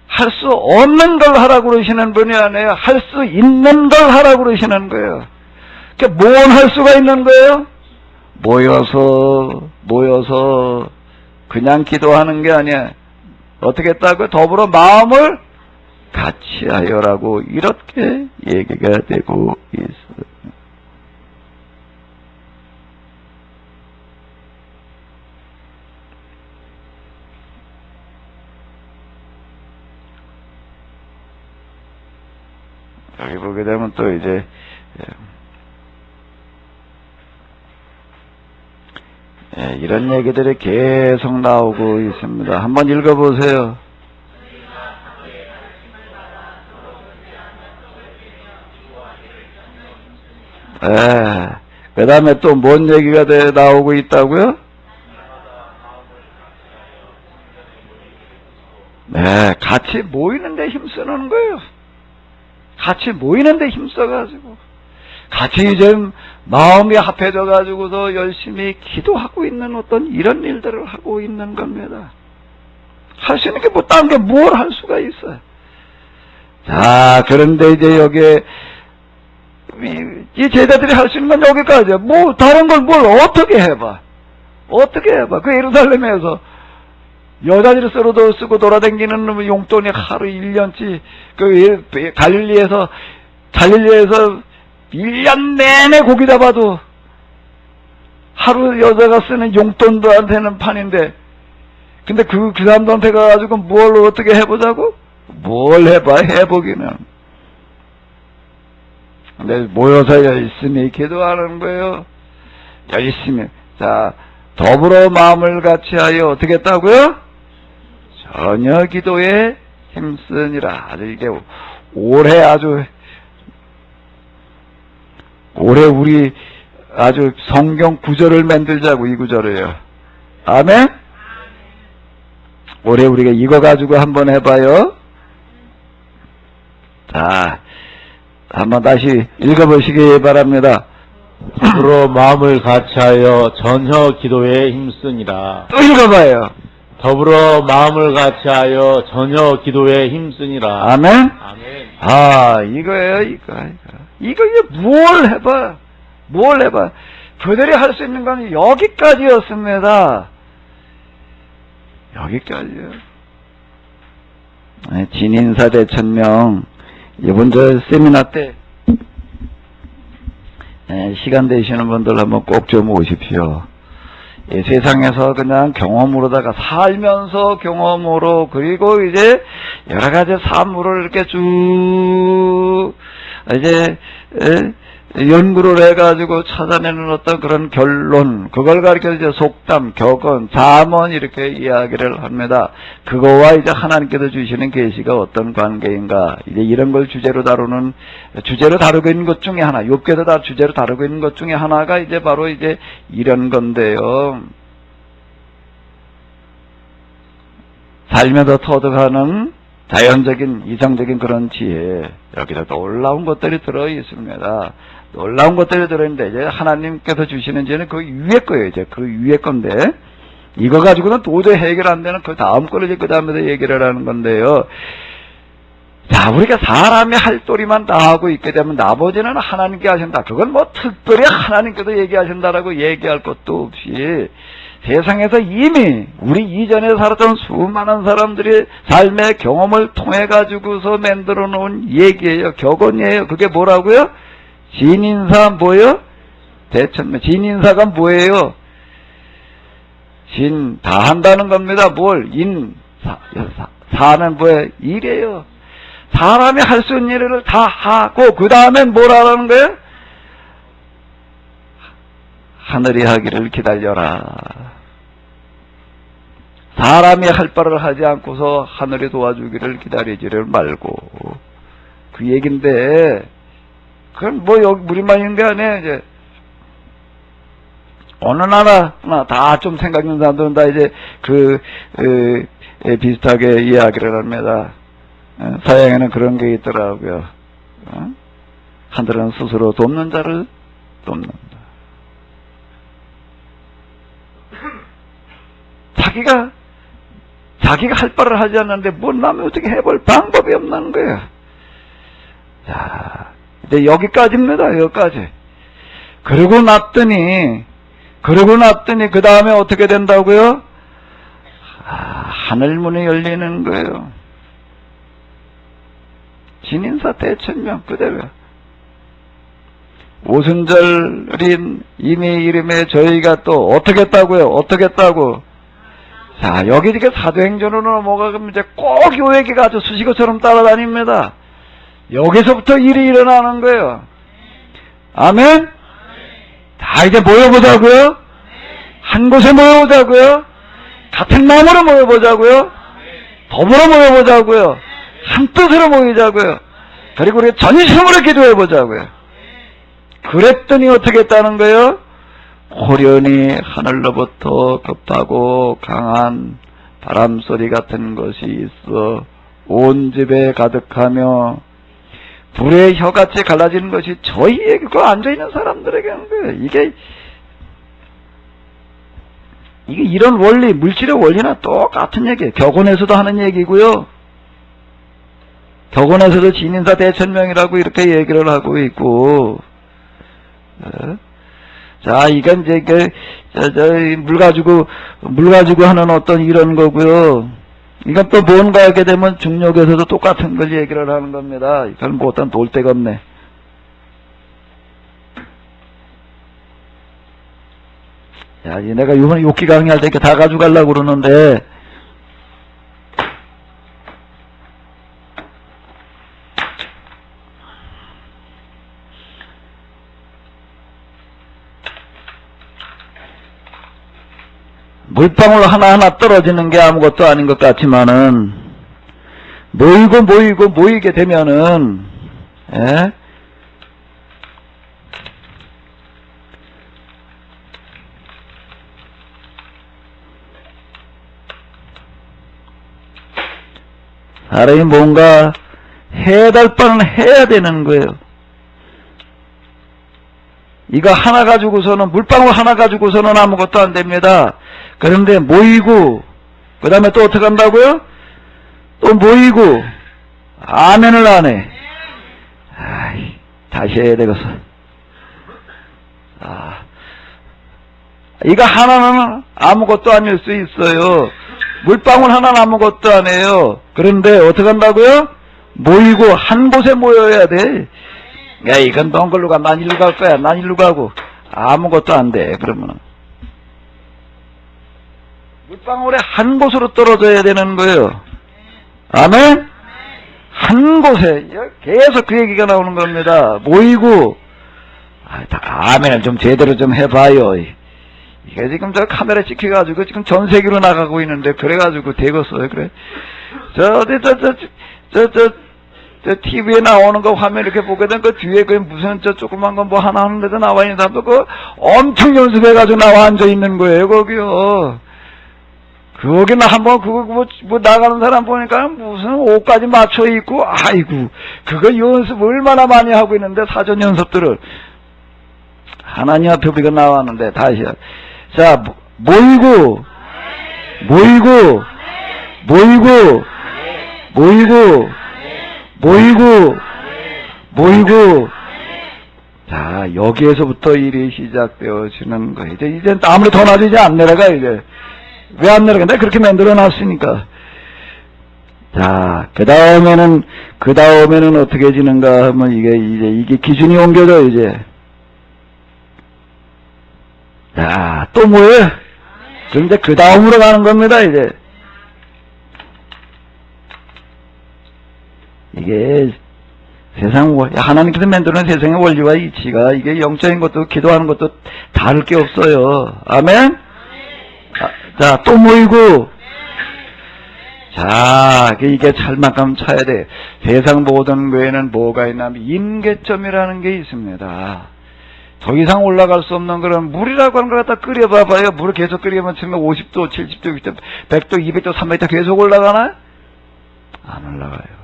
할 수 없는 걸 하라고 그러시는 분이 아니에요. 할 수 있는 걸 하라고 그러시는 거예요. 뭘 할 수가 있는 거예요? 모여서 그냥 기도하는 게 아니야. 어떻게 했다고요? 더불어 마음을 같이 하여라고 이렇게 얘기가 되고 있어요. 여기 보게 되면 또 이제 이런 얘기들이 계속 나오고 있습니다. 한번 읽어보세요. 그 다음에 또 뭔 얘기가 나오고 있다고요? 같이 모이는데 힘쓰는 거예요. 같이 모이는데 힘써가지고. 같이 이제 마음이 합해져가지고서 열심히 기도하고 있는 어떤 이런 일들을 하고 있는 겁니다. 할 수 있는 게 뭐, 딴 게 뭘 할 수가 있어요. 자, 그런데 이제 여기에, 이 제자들이 할 수 있는 건 여기까지야. 뭐, 다른 걸 뭘 어떻게 해봐. 어떻게 해봐. 그 예루살렘에서 여자들이 쓰고 돌아다니는 용돈이 하루 1년치, 갈릴리에서 1년 내내 고기 잡아도 하루 여자가 쓰는 용돈도 안 되는 판인데, 근데 그 사람들한테 가가지고 뭘 어떻게 해보자고? 뭘 해봐, 해보기는. 근데 모여서 열심히 기도하는 거예요. 열심히. 자, 더불어 마음을 같이 하여 어떻게 했다고요? 전혀 기도에 힘쓰니라. 아주 이게 올해 우리 아주 성경 구절을 만들자고, 이 구절을요. 아멘? 올해 우리가 이거 가지고 한번 해봐요. 자, 한번 다시 읽어보시기 바랍니다. 더불어 마음을 같이하여 전혀 기도에 힘쓰니라. 또 읽어봐요. 더불어 마음을 같이하여 전혀 기도에 힘쓰니라. 아멘? 아멘. 이거예요, 이거 뭘 해봐. 그들이 할 수 있는 건 여기까지였습니다. 여기까지요. 진인사 대천명, 이번 저 세미나 때, 시간 되시는 분들 한번 꼭 좀 오십시오. 세상에서 그냥 경험으로다가 살면서 경험으로, 그리고 이제 여러 가지 사물을 이렇게 쭉 이제 연구를 해가지고 찾아내는 어떤 그런 결론, 그걸 가리켜 이제 속담, 격언, 잠언 이렇게 이야기를 합니다. 그거와 이제 하나님께서 주시는 계시가 어떤 관계인가, 이제 이런 걸 주제로 다루고 있는 것 중에 하나, 욥기에도 다 주제로 다루고 있는 것 중에 하나가 이제 바로 이제 이런 건데요. 살면서 터득하는 자연적인, 이상적인 그런 지혜, 여기다 놀라운 것들이 들어 있습니다. 놀라운 것들이 들어있는데, 이제 하나님께서 주시는 지혜는 그 위에 거예요. 이제 그 위에 건데, 이거 가지고는 도저히 해결 안 되는 그 다음 거를 이제 그 다음에서 얘기를 하는 건데요. 자, 우리가 사람이 할 도리만 다 하고 있게 되면 나머지는 하나님께 하신다. 그건 뭐 특별히 하나님께서 얘기하신다라고 얘기할 것도 없이, 세상에서 이미 우리 이전에 살았던 수많은 사람들이 삶의 경험을 통해 가지고서 만들어 놓은 얘기예요. 격언이에요. 그게 뭐라고요? 진인사 뭐예요? 대천명. 진인사가 뭐예요? 진 다 한다는 겁니다. 뭘? 사는 뭐예요? 일이에요. 사람이 할 수 있는 일을 다 하고 그 다음엔 뭘 하라는 거예요? 하늘이 하기를 기다려라. 사람이 할 바를 하지 않고서 하늘이 도와주기를 기다리지를 말고, 그 얘긴데, 그건 뭐 여기 우리만 있는 게 아니에요. 이제 어느 나라나 다 좀 생각 있는 사람들은 다 이제 비슷하게 이야기를 합니다. 서양에는 그런 게 있더라고요. 하늘은 스스로 돕는 자를 돕는다. 자기가 할 바를 하지 않는데 뭘 남이 어떻게 해볼 방법이 없는 거예요. 자, 이제 여기까지입니다. 여기까지. 그러고 났더니 그 다음에 어떻게 된다고요? 하늘문이 열리는 거예요. 진인사 대천명 그대로. 오순절인 이미 이름에 저희가 또 어떻게 했다고요? 어떻게 했다고? 자, 여기 이렇게 사도행전으로 넘어가면 이제 꼭 요 얘기가 아주 수식어처럼 따라다닙니다. 여기서부터 일이 일어나는 거예요. 아멘? 다 이제 모여보자고요? 한 곳에 모여보자고요? 같은 마음으로 모여보자고요? 더불어 모여보자고요? 한 뜻으로 모이자고요? 그리고 우리 전심으로 기도해보자고요? 그랬더니 어떻게 했다는 거예요? 호련히 하늘로부터 급하고 강한 바람소리 같은 것이 있어 온 집에 가득하며 불의 혀같이 갈라지는 것이 저희에게 그 앉아있는 사람들에게 하는 거예요. 이게 이런 원리, 물질의 원리나 똑같은 얘기예요. 격언에서도 하는 얘기고요. 격언에서도 진인사 대천명이라고 이렇게 얘기를 하고 있고, 자, 이건 이제 물 가지고 하는 어떤 이런 거고요. 이건 또 뭔가 하게 되면 중력에서도 똑같은 걸 얘기를 하는 겁니다. 이건 뭐 어떤 놀 데가 없네. 야, 내가 이번에 욕기 강의할 때 이렇게 다 가져가려고 그러는데, 물방울 하나하나 떨어지는 게 아무것도 아닌 것 같지만은, 모이게 되면은, 예? 사람이 뭔가 해야 될 바는 해야 되는 거예요. 이거 하나 가지고서는, 물방울 하나 가지고서는 아무것도 안 됩니다. 그런데 모이고, 그 다음에 또 어떻게 한다고요? 또 모이고, 아멘을 안 해. 다시 해야 되겠어. 이거 하나는 아무것도 아닐 수 있어요. 물방울 하나 아무것도 안 해요. 그런데 어떻게 한다고요? 모이고 한 곳에 모여야 돼. 야, 이건 넌 걸로 가, 난 일로 갈 거야, 난 일로 가고. 아무것도 안 돼, 그러면은. 물방울에 한 곳으로 떨어져야 되는 거예요. 아멘? 한 곳에, 계속 그 얘기가 나오는 겁니다. 모이고, 아멘을 좀 제대로 좀 해봐요. 이게 지금 저 카메라 찍혀가지고 지금 전 세계로 나가고 있는데, 그래가지고 되겠어요, 그래. 저 TV에 나오는 거 화면 이렇게 보게 되면 그 뒤에 그 무슨 저 조그만 거 뭐 하나 하는데도 나와 있는 사람도 그 엄청 연습해가지고 나와 앉아있는 거예요, 거기요. 거기는 한번 그거 뭐 나가는 사람 보니까 무슨 옷까지 맞춰 입고, 아이고, 그거 연습 얼마나 많이 하고 있는데, 사전 연습들을. 하나님 앞에 우리가 나왔는데, 다시. 자, 모이고, 모이고, 모이고, 모이고, 모이고, 모이고. 자, 여기에서부터 일이 시작되어지는 거예요. 이제 아무리 더 나아지지 안 내려가, 이제. 왜 안 내려가? 내가 그렇게 만들어 놨으니까. 자, 그 다음에는 어떻게 지는가 하면 이게 기준이 옮겨져, 이제. 자, 또 뭐예요? 그럼 이제 그 다음으로 가는 겁니다, 이제. 이게 하나님께서 만드는 세상의 원리와 이치가 이게 영적인 것도 기도하는 것도 다를 게 없어요. 아멘? 자, 또 모이고. 자, 이게 찰만큼 차야 돼. 세상 모든 거에는 뭐가 있냐면 임계점이라는 게 있습니다. 더 이상 올라갈 수 없는 그런 물이라고 하는 걸 갖다 끓여봐봐요. 물을 계속 끓이면 치면 50도, 70도, 60도, 100도, 200도, 300도 계속 올라가나요? 안 올라가요.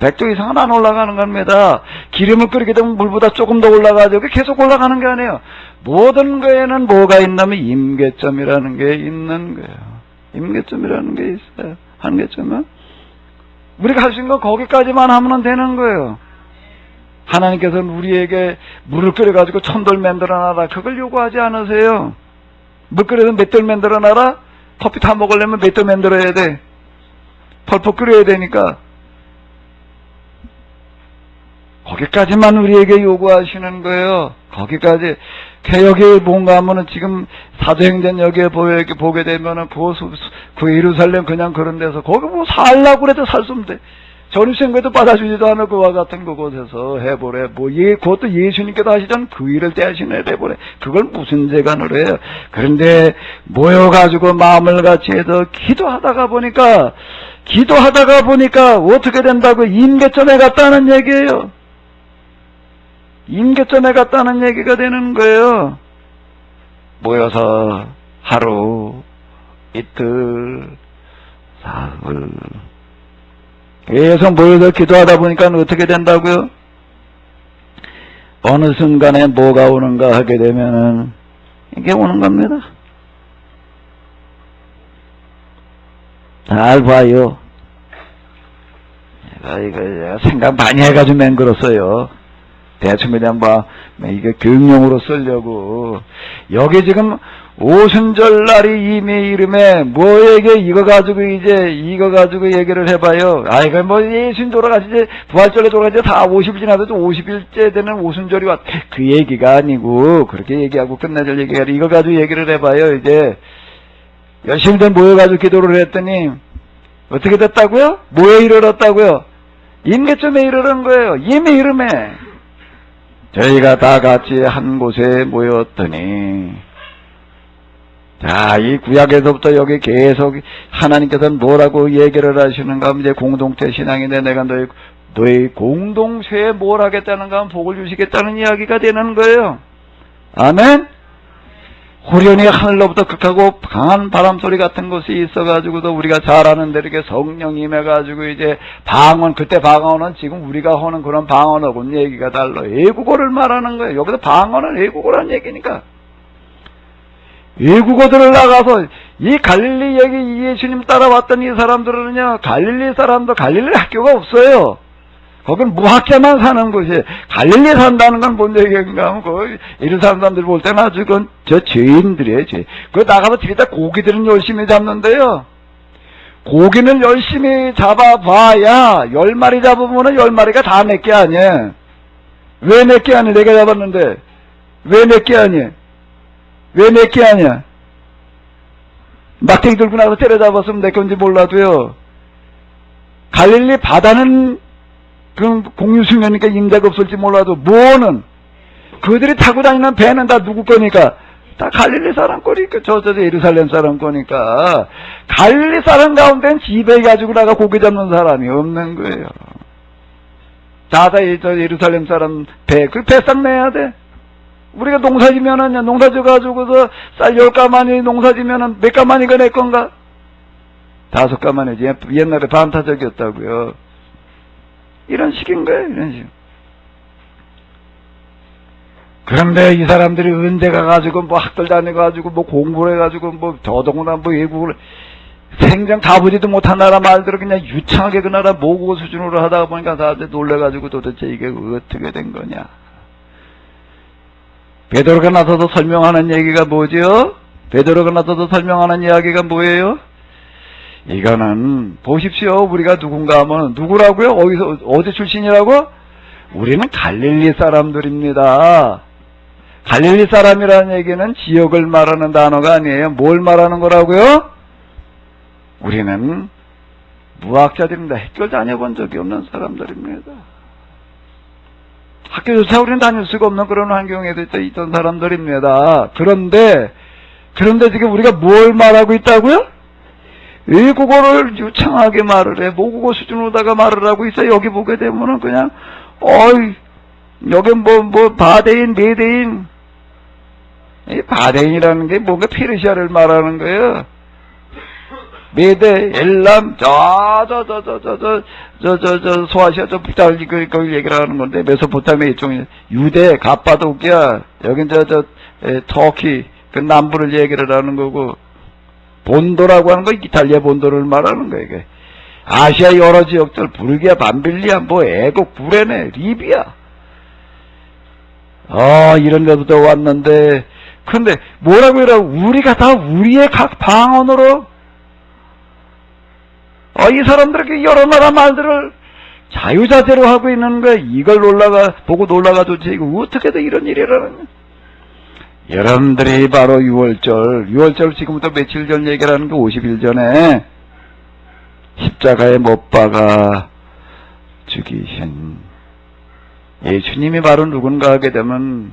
100도 이상은 안 올라가는 겁니다. 기름을 끓이게 되면 물보다 조금 더 올라가죠. 계속 올라가는 게 아니에요. 모든 거에는 뭐가 있냐면 임계점이라는 게 있는 거예요. 임계점이라는 게 있어요. 한계점은 우리가 할 수 있는 건 거기까지만 하면 되는 거예요. 하나님께서는 우리에게 물을 끓여가지고 1000돌 만들어놔라, 그걸 요구하지 않으세요. 물 끓여서 몇 돌 만들어놔라? 커피 타 먹으려면 몇 돌 만들어야 돼? 펄펄 끓여야 되니까. 거기까지만 우리에게 요구하시는 거예요. 거기까지. 여기 뭔가 하면은 지금 사도행전 여기에 보게 되면은 그 예루살렘 그냥 그런 데서 거기 뭐 살라고 그래도 살 수 없는데 전입생교도 받아주지도 않을 그와 같은 그곳에서 해보래. 그것도 예수님께서 하시던 그 일을 대하시네, 해보래. 그걸 무슨 재간으로 해요. 그런데 모여가지고 마음을 같이 해서 기도하다가 보니까 어떻게 된다고? 임계점에 갔다는 얘기예요. 임계점에 갔다는 얘기가 되는 거예요. 모여서 하루, 이틀, 사흘 계속 모여서 기도하다 보니까 어떻게 된다고요? 어느 순간에 뭐가 오는가 하게 되면은 이게 오는 겁니다. 잘 봐요. 제가 생각 많이 해가지고 맹글었어요. 대충 그냥 이게 교육용으로 쓰려고. 여기 지금 오순절날이 이미 이름에 뭐에게 이거 가지고 얘기를 해봐요. 이거 뭐 예수님 돌아가시 이제 부활절에 돌아가시 다 50일 지나도 50일째 되는 오순절이 왔. 그 얘기가 아니고 그렇게 얘기하고 끝내줄 얘기가 아니고 이거 가지고 얘기를 해봐요. 이제 열심히들 모여가지고 기도를 했더니 어떻게 됐다고요? 뭐에 이르렀다고요? 임계점에 이르는 거예요. 이미 이름에. 저희가 다 같이 한 곳에 모였더니, 자, 이 구약에서부터 여기 계속 하나님께서는 뭐라고 얘기를 하시는가 하면 이제 공동체 신앙인데 내가 너희 공동체에 뭘 하겠다는가 하면 복을 주시겠다는 이야기가 되는 거예요. 아멘? 후련히 하늘로부터 극하고 강한 바람소리 같은 것이 있어가지고도 우리가 잘 아는데 이렇게 성령 임해가지고 이제 그때 방언은 지금 우리가 하는 그런 방언하고는 얘기가 달라요. 외국어를 말하는 거예요. 여기서 방언은 외국어라는 얘기니까. 외국어들을 나가서 이 갈릴리 여기 예수님 따라왔던 이 사람들은요, 갈릴리 학교가 없어요. 거긴 무학자만 사는 곳이에요. 갈릴리 산다는 건 뭔 얘기인가 하면, 이런 사람들 볼 때는 아주, 저 죄인들이에요, 죄. 나가서 들이다 고기들은 열심히 잡는데요. 고기는 열심히 잡아봐야 10마리 잡으면 10마리가 다 내게 아니야. 왜 내게 아니야? 내가 잡았는데 왜 내게 아니야? 왜 내게 아니야? 막대기 들고 나서 때려잡았으면 내 건지 몰라도요. 갈릴리 바다는 그 공유수면이니까 임자가 없을지 몰라도 뭐는 그들이 타고 다니는 배는 다 누구 거니까? 다 갈릴리 사람 거니까. 저 예루살렘 사람 거니까. 갈릴리 사람 가운데는 지배 가지고 나가 고기 잡는 사람이 없는 거예요. 다 예루살렘 사람 그 배상 내야 돼. 우리가 농사 지면은, 농사 져가지고서 쌀 10가마니 농사 지면은 몇 가마니가 내 건가? 5가마니지. 옛날에 반타적이었다고요. 이런 식인 거예요, 이런 식. 그런데 이 사람들이 은대 가가지고 뭐 학들 다녀가지고 뭐 공부를 해가지고 뭐 더더구나 뭐 외국을 생전 가보지도 못한 나라 말대로 그냥 유창하게 그 나라 모국어 수준으로 하다 보니까 다들 놀래가지고 도대체 이게 어떻게 된 거냐. 베드로가 나서서 설명하는 얘기가 뭐죠? 베드로가 나서서 설명하는 이야기가 뭐예요? 이거는 보십시오. 우리가 누군가 하면 누구라고요? 어디 출신이라고? 우리는 갈릴리 사람들입니다. 갈릴리 사람이라는 얘기는 지역을 말하는 단어가 아니에요. 뭘 말하는 거라고요? 우리는 무학자들입니다. 학교 다녀본 적이 없는 사람들입니다. 학교조차 우리는 다닐 수가 없는 그런 환경에 있던 사람들입니다. 그런데 지금 우리가 뭘 말하고 있다고요? 외국어를 유창하게 말을 해. 모국어 수준으로다가 말을 하고 있어. 여기 보게 되면은 그냥 여기 바데인, 메데인. 이 바데인이라는 게 뭔가 페르시아를 말하는 거예요. 메데, 엘람, 소아시아, 그걸 얘기를 하는 건데, 메소포타미아 이쪽에, 유대, 갑바도키아, 여긴 터키, 그 남부를 얘기를 하는 거고, 본도라고 하는 거, 이탈리아 본도를 말하는 거예요, 이게. 아시아 여러 지역들, 불기아, 밤빌리아, 애국, 구레네, 리비아. 이런 데부터 왔는데, 근데 뭐라고 해라, 우리가 다 우리의 각 방언으로, 이 사람들에게 여러 나라 말들을 자유자재로 하고 있는 거야. 이걸 보고 놀라가지고, 이거 어떻게 돼, 이런 일이라는. 여러분들이 바로 6월절 지금부터 며칠 전 얘기를 하는 게 50일 전에 십자가에 못 박아 죽이신 예수님이 바로 누군가 하게 되면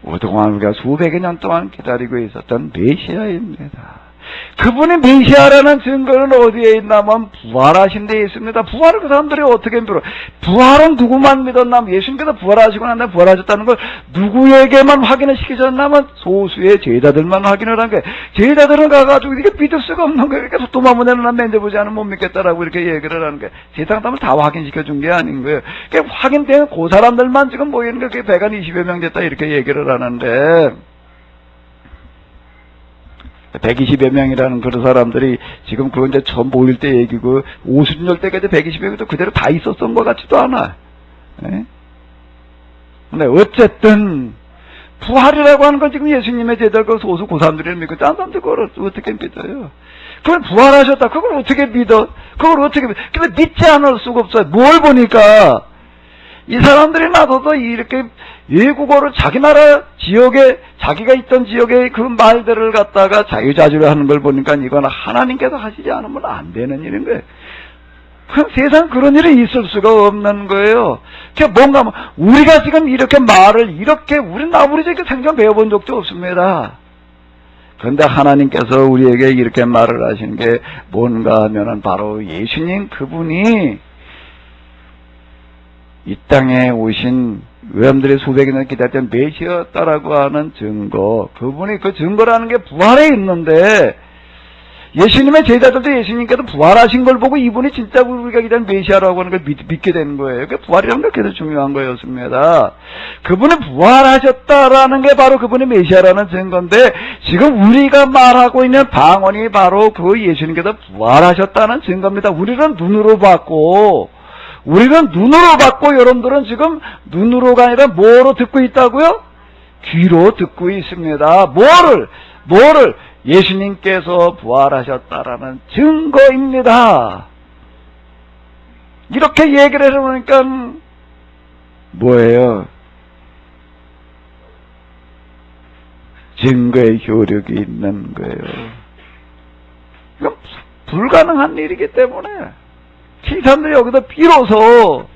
오동안 우리가 수백여 년 동안 기다리고 있었던 메시아입니다. 그분이 메시아라는 증거는 어디에 있나면 부활하신 데 있습니다. 부활을 그 사람들이 어떻게 믿어? 부활은 누구만 믿었나? 예수님께서 부활하시고 난 다음에 부활하셨다는 걸 누구에게만 확인을 시키셨나면 소수의 제자들만 확인을 한 거예요. 제자들은 가가지고 이게 믿을 수가 없는 거예요. 그러니까 도마문에는 만져보지 않으면 못 믿겠다라고 이렇게 얘기를 하는 거예요. 세상 사람을 다 확인시켜준 게 아닌 거예요. 그러니까 확인되는 그 사람들만 지금 모이는 게 그게 120여 명 됐다 이렇게 얘기를 하는데 120여 명이라는 그런 사람들이 지금 그건 이제 처음 모일 때 얘기고 오순절 때까지 120여 명도 그대로 다 있었던 것 같지도 않아. 예? 근데 어쨌든 부활이라고 하는 건 지금 예수님의 제자들 그 소수 그 사람들이 믿고 딴 사람들 그걸 어떻게 믿어요? 그걸 부활하셨다. 그걸 어떻게 믿어? 근데 믿지 않을 수가 없어요. 뭘 보니까 이 사람들이 나서서 이렇게 외국어를 자기 나라 지역에 자기가 있던 지역의 그 말들을 갖다가 자유자재로 하는 걸 보니까 이건 하나님께서 하시지 않으면 안 되는 일인 거예요. 세상 그런 일이 있을 수가 없는 거예요. 뭔가 우리가 지금 이렇게 말을 우리 저렇게 생전 배워본 적도 없습니다. 그런데 하나님께서 우리에게 이렇게 말을 하시는 게 뭔가 하면은 바로 예수님 그분이 이 땅에 오신 여러분들이 수백여 년 기다렸던 메시아였다라고 하는 증거, 그분이 그 증거라는 게 부활에 있는데 예수님의 제자들도 예수님께서 부활하신 걸 보고 이분이 진짜 우리가 기다린 메시아라고 하는 걸 믿게 되는 거예요. 그 부활이라는 게 그래서 중요한 거였습니다. 그분이 부활하셨다라는 게 바로 그분이 메시아라는 증거인데 지금 우리가 말하고 있는 방언이 바로 그 예수님께서 부활하셨다는 증거입니다. 우리는 눈으로 봤고 여러분들은 지금 눈으로가 아니라 뭐로 듣고 있다고요? 귀로 듣고 있습니다. 뭐를? 예수님께서 부활하셨다라는 증거입니다. 이렇게 얘기를 해보니까 뭐예요? 증거의 효력이 있는 거예요. 이건 불가능한 일이기 때문에 이 사람들이 여기서 비로소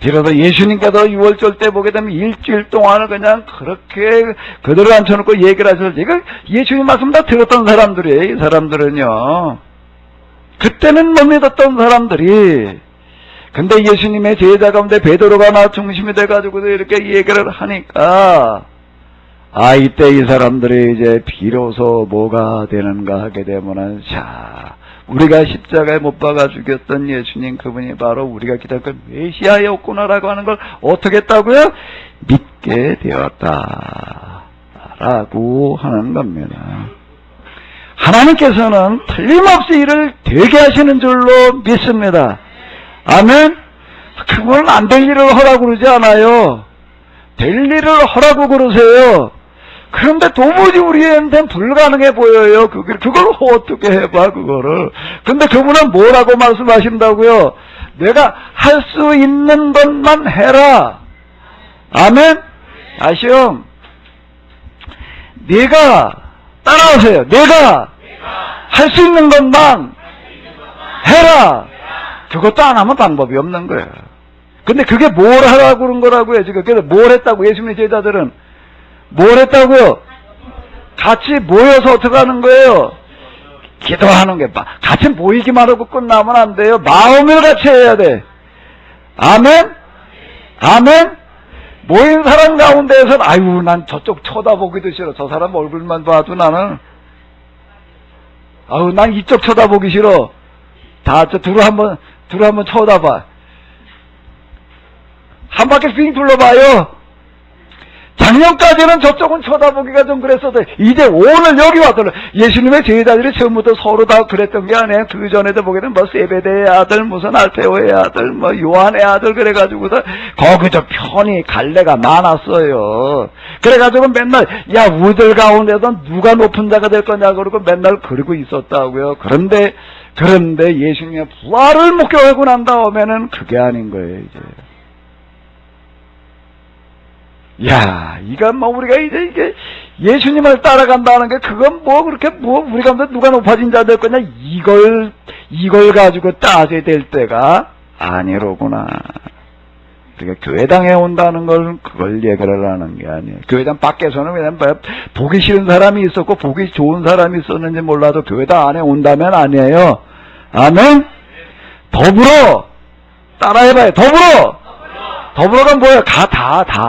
예수님께서 6월절 때 보게 되면 일주일 동안을 그냥 그렇게 그대로 앉혀놓고 얘기를 하셔서 이거 예수님 말씀 다 들었던 사람들이에요. 이 사람들은요. 그때는 못 믿었던 사람들이. 근데 예수님의 제자 가운데 베드로가 나 중심이 돼가지고 이렇게 얘기를 하니까 이때 이 사람들이 이제 비로소 뭐가 되는가 하게 되면은 우리가 십자가에 못 박아 죽였던 예수님 그분이 바로 우리가 기다렸던 메시아였구나라고 하는 걸 어떻게 했다고요? 믿게 되었다라고 하는 겁니다. 하나님께서는 틀림없이 이를 되게 하시는 줄로 믿습니다. 아멘? 그건 안 될 일을 하라고 그러지 않아요. 될 일을 하라고 그러세요. 그런데 도무지 우리한테는 불가능해 보여요. 그걸 어떻게 해봐, 그거를. 근데 그분은 뭐라고 말씀하신다고요? 내가 할 수 있는 것만 해라. 아멘? 아시오? 네가, 따라오세요. 내가 할 수 있는 것만 해라. 그것도 안 하면 방법이 없는 거예요. 근데 그게 뭘 하라고 그런 거라고요, 지금. 그래서 뭘 했다고, 예수님의 제자들은. 뭘 했다고요? 같이 모여서 어떻게 하는 거예요? 기도하는 게, 같이 모이기만 하고 끝나면 안 돼요. 마음을 같이 해야 돼. 아멘? 아멘? 모인 사람 가운데에서는, 난 저쪽 쳐다보기도 싫어. 저 사람 얼굴만 봐도 나는, 난 이쪽 쳐다보기 싫어. 둘 한번 쳐다봐. 한 바퀴 빙 둘러봐요. 작년까지는 저쪽은 쳐다보기가 좀 그랬어도 이제 오늘 여기 와서 예수님의 제자들이 처음부터 서로 다 그랬던 게 아니에요. 그 전에도 보게 되면 세베대의 아들, 무슨 알페오의 아들, 요한의 아들 그래가지고서 거기서 편히 갈래가 많았어요. 그래가지고 맨날 우리들 가운데서 누가 높은 자가 될 거냐 그러고 맨날 그러고 있었다고요. 그런데 예수님의 부활을 목격하고 난 다음에는 그게 아닌 거예요, 이제. 이건 우리가 이게 예수님을 따라간다는 게 그건 그렇게 우리 가운데 누가 높아진 자 될 거냐 이걸 가지고 따져야 될 때가 아니로구나. 그러니까 교회당에 온다는 걸 그걸 얘기를 하는 게 아니에요. 교회당 밖에서는 그냥 보기 싫은 사람이 있었고 보기 좋은 사람이 있었는지 몰라도 교회당 안에 온다면 아니에요. 아멘? 더불어 따라해봐요. 더불어가 뭐예요?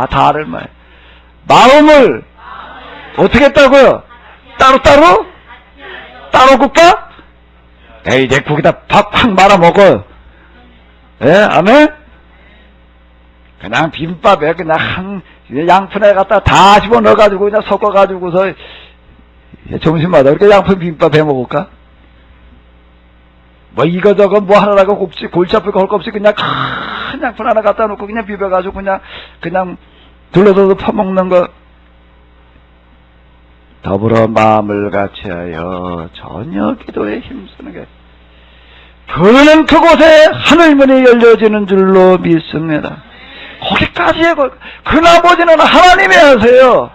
다를 말이에요. 마음을 어떻게 했다고요? 따로 굽까? 이제 거기다 팍팍 말아먹어요. 아멘? 그냥 비빔밥에 그냥 양푼에 갖다 다 집어넣어가지고 그냥 섞어가지고서 점심마다 이렇게 양푼 비빔밥 해먹을까? 이거저거 하나라고 골치 아플 거 할 거 없이 그냥 큰 양푼 하나 갖다 놓고 그냥 비벼가지고 그냥 둘러서서 퍼먹는 거. 더불어 마음을 같이하여 전혀 기도에 힘쓰는 게. 그는 그곳에 하늘문이 열려지는 줄로 믿습니다. 거기까지 그 나머지는 하나님이 하세요.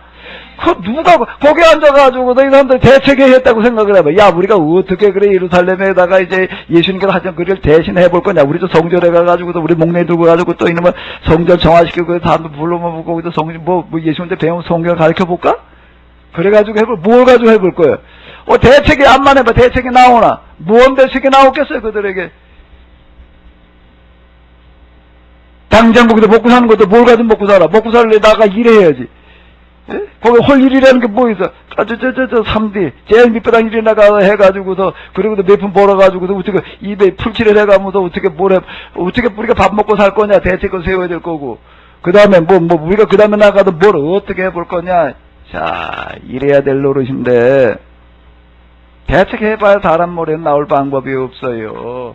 누가 거기 앉아가지고 이 사람들 대책했다고 생각을 해봐. 우리가 어떻게 그래 예루살렘에다가 이제 예수님께서 하신 그를 대신 해볼 거냐. 우리도 성전에 가가지고도 우리 목내 들고 가지고 또 이놈의 성전 정화시키고 사람들 불러모으고 거기도 성전 예수님한테 배운 성경을 가르쳐 볼까? 그래가지고 뭘 가지고 해볼 거예요? 대책이 안만 해봐. 대책이 나오나? 무언 대책이 나오겠어요 그들에게? 당장 거기서 먹고 사는 것도 뭘 가지고 먹고 살아? 먹고 살려다가 일해야지. 거기 홀 일이라는 게 뭐 있어? 3D, 제일 밑바닥 일이 나가 해가지고서, 그리고도 몇 푼 벌어가지고서, 어떻게 입에 풀칠을 해가면서 어떻게 어떻게 우리가 밥 먹고 살 거냐? 대책을 세워야 될 거고. 그 다음에 우리가 그 다음에 나가도 뭘 어떻게 해볼 거냐? 이래야 될 노릇인데, 대책해봐야 사람 머리에 나올 방법이 없어요.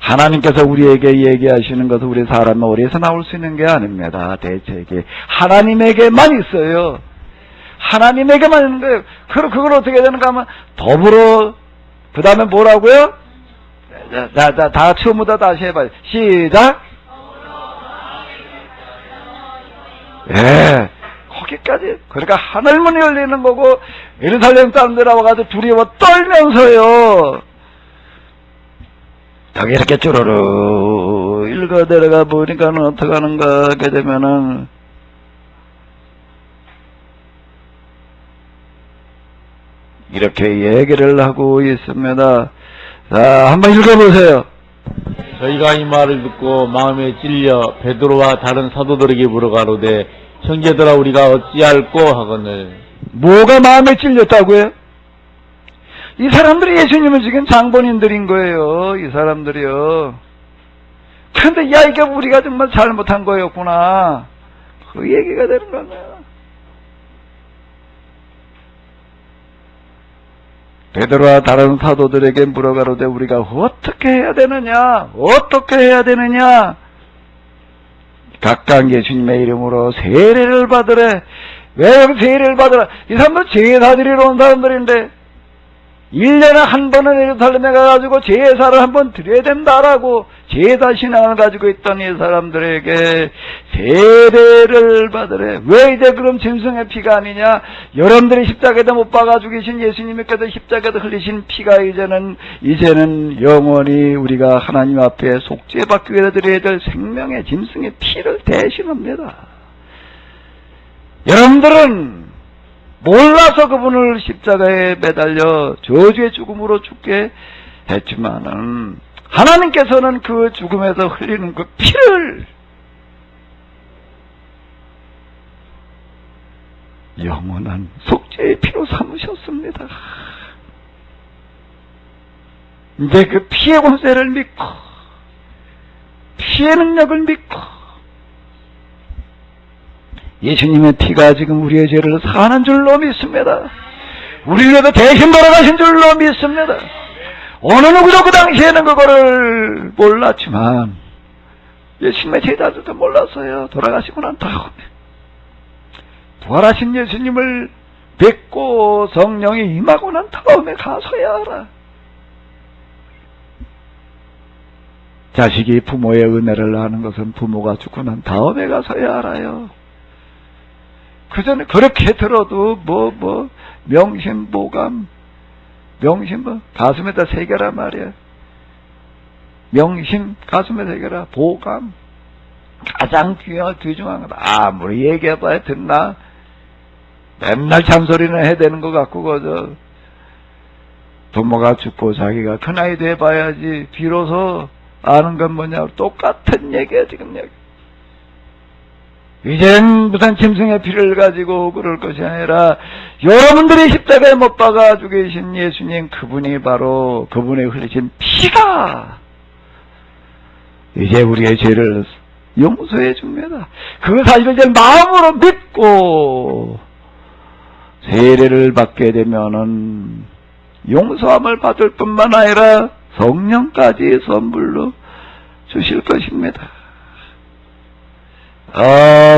하나님께서 우리에게 얘기하시는 것은 우리 사람 머리에서 나올 수 있는 게 아닙니다. 대책이 하나님에게만 있어요. 하나님에게만 있는 거예요. 그걸 어떻게 해야 되는가 하면 더불어 그 다음에 뭐라고요? 다 처음부터 다시 해봐요. 시작. 예, 거기까지. 그러니까 하늘문이 열리는 거고 예루살렘 사람들 와가지고 두려워 떨면서요. 딱 이렇게 쭈루루 읽어 내려가 보니까는 어떻게 하는가 하게 되면은 이렇게 얘기를 하고 있습니다. 자, 한번 읽어보세요. 저희가 이 말을 듣고 마음에 찔려 베드로와 다른 사도들에게 물어가로되 형제들아 우리가 어찌할꼬 하거늘. 뭐가 마음에 찔렸다고요? 이 사람들이 예수님은 지금 장본인들인 거예요. 이 사람들이요. 근데 야 이게 우리가 정말 잘못한 거였구나. 그 얘기가 되는 거예요. 베드로와 다른 사도들에게 물어가로되 우리가 어떻게 해야 되느냐? 어떻게 해야 되느냐? 각각 예수님의 이름으로 세례를 받으래. 왜 여기 세례를 받으라? 이 사람들 제사 드리러 온 사람들인데 1년에 한 번은 예루살렘에 가가지고 제사를 한 번 드려야 된다라고 제사 신앙을 가지고 있던 이 사람들에게 세례를 받으래. 왜 이제 그럼 짐승의 피가 아니냐? 여러분들이 십자가에다 못 박아 죽이신 예수님께서 십자가에다 흘리신 피가 이제는 영원히 우리가 하나님 앞에 속죄받기 위해 드려야 될 생명의 짐승의 피를 대신합니다. 여러분들은 몰라서 그분을 십자가에 매달려 저주의 죽음으로 죽게 했지만은 하나님께서는 그 죽음에서 흘리는 그 피를 영원한 속죄의 피로 삼으셨습니다. 이제 그 피의 권세를 믿고 피의 능력을 믿고 예수님의 피가 지금 우리의 죄를 사하는 줄로 믿습니다. 우리를 위해서 대신 돌아가신 줄로 믿습니다. 어느 누구도 그 당시에는 그거를 몰랐지만 예수님의 제자들도 몰랐어요. 돌아가시고 난 다음에 부활하신 예수님을 뵙고 성령이 임하고 난 다음에 가서야 알아. 자식이 부모의 은혜를 아는 것은 부모가 죽고 난 다음에 가서야 알아요. 그 전에 그렇게 들어도 명심보감, 가슴에다 새겨라 말이야. 명심 가슴에 새겨라. 보감 가장 귀중한 거다. 아무리 얘기해봐야 듣나? 맨날 잔소리는 해야 되는 것 같고 그저 부모가 죽고 자기가 큰 아이 돼봐야지 비로소 아는 건 뭐냐? 똑같은 얘기야 지금 여기. 이젠 무슨 짐승의 피를 가지고 그럴 것이 아니라 여러분들이 십자가에 못 박아 죽이신 예수님 그분이 바로 그분의 흘리신 피가 이제 우리의 죄를 용서해 줍니다. 그 사실을 이제 마음으로 믿고 세례를 받게 되면은 용서함을 받을 뿐만 아니라 성령까지 선물로 주실 것입니다.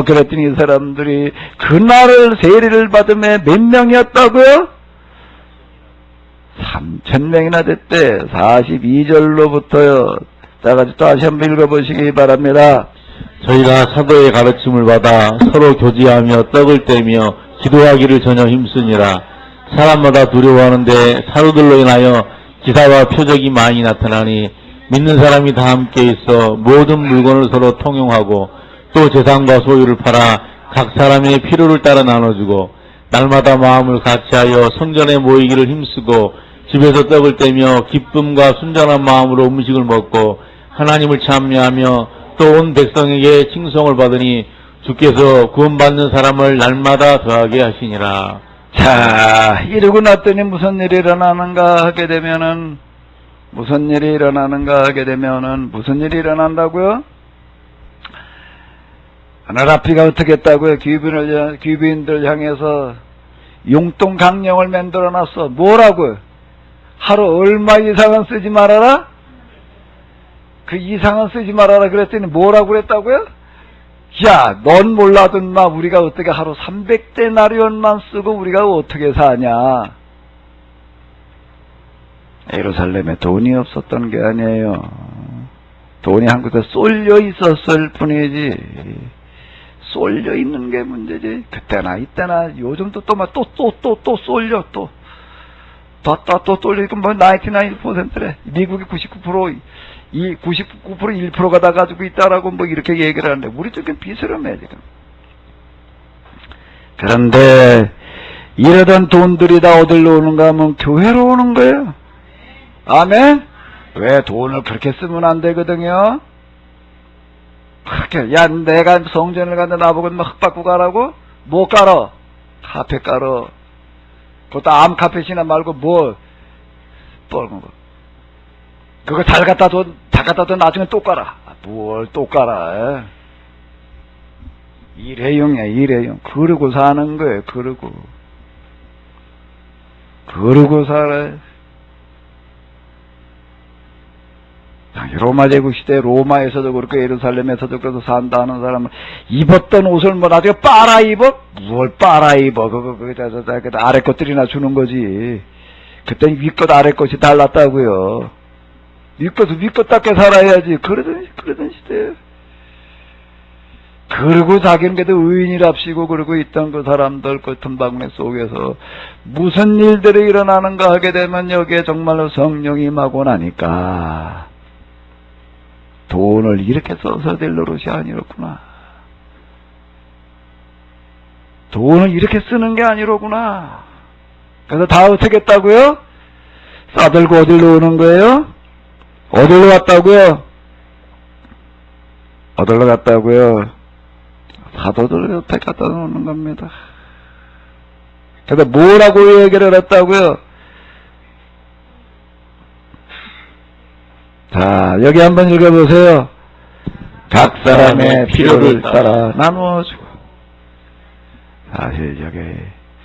그랬더니 이 사람들이 그날을 세례를 받으며 몇 명이었다고요? 3,000명이나 됐대. 42절로부터요. 자, 다시 한번 읽어보시기 바랍니다. 저희가 사도의 가르침을 받아 서로 교제하며 떡을 떼며 기도하기를 전혀 힘쓰니라. 사람마다 두려워하는데 사도들로 인하여 기사와 표적이 많이 나타나니 믿는 사람이 다 함께 있어 모든 물건을 서로 통용하고 또 재산과 소유를 팔아 각 사람의 필요를 따라 나눠주고 날마다 마음을 같이하여 성전에 모이기를 힘쓰고 집에서 떡을 떼며 기쁨과 순전한 마음으로 음식을 먹고 하나님을 찬미하며 또 온 백성에게 칭송을 받으니 주께서 구원받는 사람을 날마다 더하게 하시니라. 자, 이러고 났더니 무슨 일이 일어나는가 하게 되면은 무슨 일이 일어난다고요? 하늘 앞이가 어떻게 했다고요? 귀빈들 향해서 용돈 강령을 만들어놨어. 뭐라고요? 하루 얼마 이상은 쓰지 말아라? 그 이상은 쓰지 말아라 그랬더니 뭐라고 그랬다고요? 야, 넌 몰라든 마, 우리가 어떻게 하루 300데나리온만 쓰고 우리가 어떻게 사냐. 예루살렘에 돈이 없었던 게 아니에요. 돈이 한국에 쏠려 있었을 뿐이지. 쏠려 있는 게 문제지. 그때나 이때나 요즘도 또 쏠려 또 쏠려 있고 뭐 99%래. 미국이 99%, 이 99% 1%가 다 가지고 있다라고 뭐 이렇게 얘기를 하는데 우리 쪽엔 비스름해 지금. 그런데 이러던 돈들이 다 어디로 오는가 하면 교회로 오는 거예요. 아멘? 왜 돈을 그렇게 쓰면 안 되거든요? 그렇게, 야, 내가 성전을 갔는데 나보고 뭐 흙 가라고? 뭐 깔어? 카페 깔어. 그것도 암카펫이나 말고 뭐, 뻘건 거. 그거 잘 갖다 둬 나중에 또 깔아. 뭘 또 깔아. 일회용이야, 일회용. 그러고 사는 거예요, 그러고. 그러고 살아요. 로마 제국 시대 로마에서도 그렇고 예루살렘에서도 그래서 산다 하는 사람은 입었던 옷을 뭐 나중에 빨아 입어? 뭘 빨아 입어? 그거 아래 것들이나 주는 거지. 그땐 위 것 아래 것이 달랐다고요. 위 것답게 살아야지. 그러던 시대에. 그러고 자기는 그래도 의인이랍시고 그러고 있던 그 사람들 그 틈바구니 속에서 무슨 일들이 일어나는가 하게 되면 여기에 정말로 성령이 임하고 나니까 돈을 이렇게 써서 될 노릇이 아니로구나. 돈을 이렇게 쓰는 게 아니로구나. 그래서 다 어떻게 했다고요? 싸들고 어디로 오는 거예요? 어디로 갔다고요? 어디로 갔다고요? 사도들 옆에 갖다 놓는 겁니다. 그래서 뭐라고 얘기를 했다고요? 자, 여기 한번 읽어보세요. 각 사람의 필요를 따라 나누어주고. 사실 여기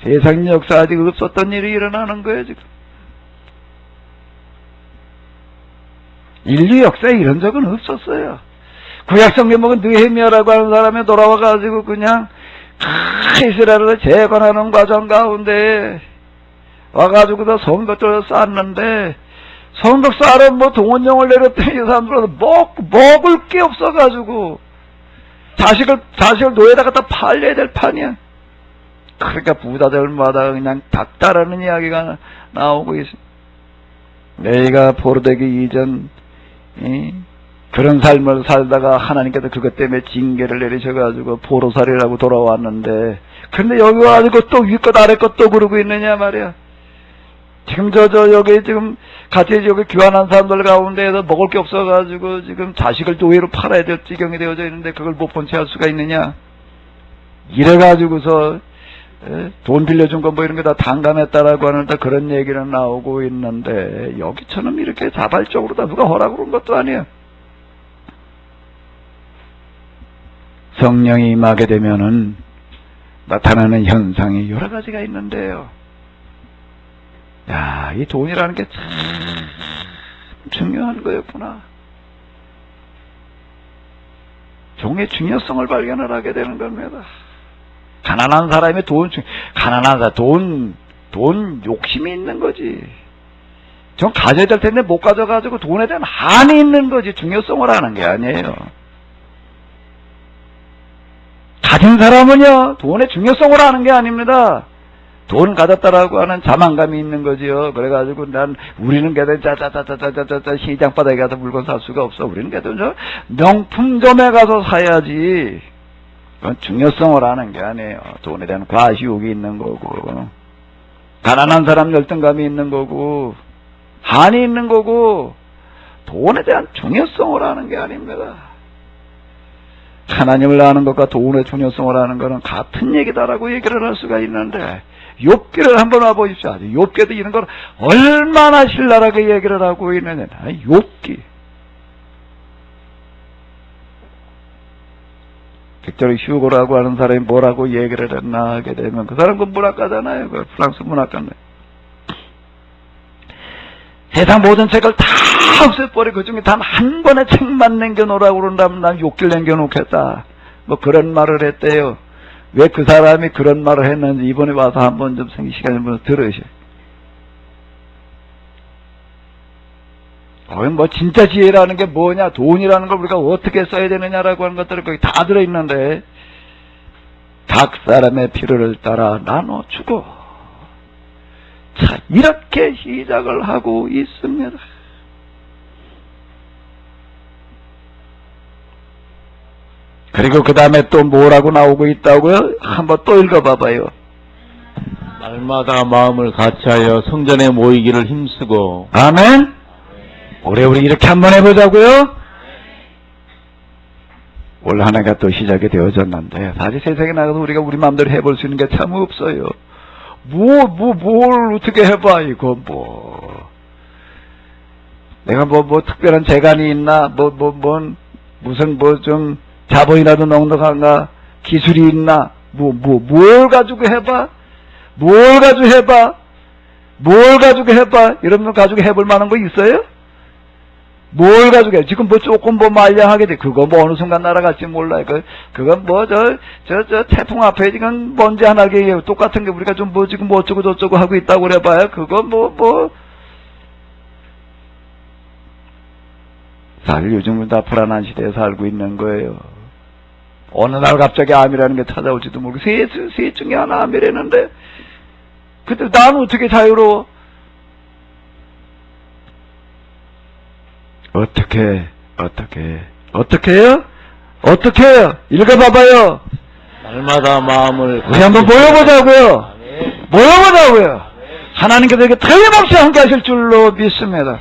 세상 역사 아직 없었던 일이 일어나는 거예요, 지금. 인류 역사에 이런 적은 없었어요. 구약성경 보면 느헤미야라고 하는 사람이 돌아와가지고 그냥 이스라엘을 재건하는 과정 가운데 와가지고도 성벽들을 쌓았는데 성벽 쌓으러 뭐 동원령을 내렸더니 이 사람들은 먹을 게 없어가지고 자식을 노예다 갖다 팔려야 될 판이야. 그러니까 부자들마다 그냥 닥다라는 이야기가 나오고 있습니다. 내가 포로되기 이전 그런 삶을 살다가 하나님께서 그것 때문에 징계를 내리셔가지고 포로살이라고 돌아왔는데 근데 여기 와가지고 또 위것 아래것 또 그러고 있느냐 말이야. 지금 여기 지금 같이 여기 귀환한 사람들 가운데에서 먹을 게 없어가지고 지금 자식을 노예로 팔아야 될 지경이 되어져 있는데 그걸 못 본 채 할 수가 있느냐. 이래가지고서 돈 빌려준 거 뭐 이런 거 다 당감했다라고 하는데 그런 얘기는 나오고 있는데 여기처럼 이렇게 자발적으로 다 누가 허락을 한 것도 아니에요. 성령이 임하게 되면은 나타나는 현상이 여러 가지가 있는데요. 야, 이 돈이라는 게 참 중요한 거였구나. 종의 중요성을 발견을 하게 되는 겁니다. 가난한 사람이 돈 욕심이 있는 거지. 전 가져야 될 텐데 못 가져가지고 돈에 대한 한이 있는 거지. 중요성을 아는 게 아니에요. 가진 사람은요, 돈의 중요성을 아는 게 아닙니다. 돈 가졌다라고 하는 자만감이 있는 거지요. 그래가지고 우리는 걔들 시장 바닥에 가서 물건 살 수가 없어. 우리는 걔들 명품점에 가서 사야지. 그건 중요성을 아는 게 아니에요. 돈에 대한 과시욕이 있는 거고, 가난한 사람 열등감이 있는 거고, 한이 있는 거고, 돈에 대한 중요성을 아는 게 아닙니다. 하나님을 아는 것과 돈의 중요성을 아는 것은 같은 얘기다라고 얘기를 할 수가 있는데, 욥기를 한번 와보십시오. 욥기도 이런 걸 얼마나 신랄하게 얘기를 하고 있느냐. 욥기. 특별히 휴고라고 하는 사람이 뭐라고 얘기를 했나 하게 되면 그 사람 그 문학가잖아요. 그 프랑스 문학가인데. 세상 모든 책을 다 없애버리고 그 중에 단 한 권의 책만 남겨놓으라고 그런다면 난 욥기를 남겨놓겠다. 뭐 그런 말을 했대요. 왜 그 사람이 그런 말을 했는지 이번에 와서 한번 좀 시간을 한번 들으셔. 뭐 진짜 지혜라는 게 뭐냐, 돈이라는 걸 우리가 어떻게 써야 되느냐라고 하는 것들이 거기 다 들어있는데, 각 사람의 필요를 따라 나눠주고, 자, 이렇게 시작을 하고 있습니다. 그리고 그 다음에 또 뭐라고 나오고 있다고요? 한번 또 읽어봐봐요. 날마다 마음을 같이하여 성전에 모이기를 힘쓰고. 아멘? 올해 우리 이렇게 한번 해보자고요? 올 한 해가 또 시작이 되어졌는데, 사실 세상에 나가서 우리가 우리 마음대로 해볼 수 있는 게 참 없어요. 뭘 어떻게 해봐, 이거 내가 특별한 재간이 있나, 무슨 좀 자본이라도 넉넉한가, 기술이 있나, 뭘 가지고 해봐? 뭘 가지고 해봐? 이런 거 가지고 해볼 만한 거 있어요? 뭘 가지고 해? 지금 조금 말량하게 돼. 그거 어느 순간 날아갈지 몰라요. 그건 태풍 앞에 지금 먼지 하나 게 똑같은 게 우리가 좀 지금 어쩌고 저쩌고 하고 있다고 그래봐요. 그거 사실 요즘은 다 불안한 시대에 살고 있는 거예요. 어느 날 갑자기 암이라는 게 찾아올지도 모르고, 셋 중에 하나 암이라는데, 그때 나는 어떻게 자유로워? 어떻게 해요? 읽어봐봐요. 날마다 마음을 우리 한번 모여보자고요. 하나님께서 이렇게 틀림없이 함께 하실 줄로 믿습니다.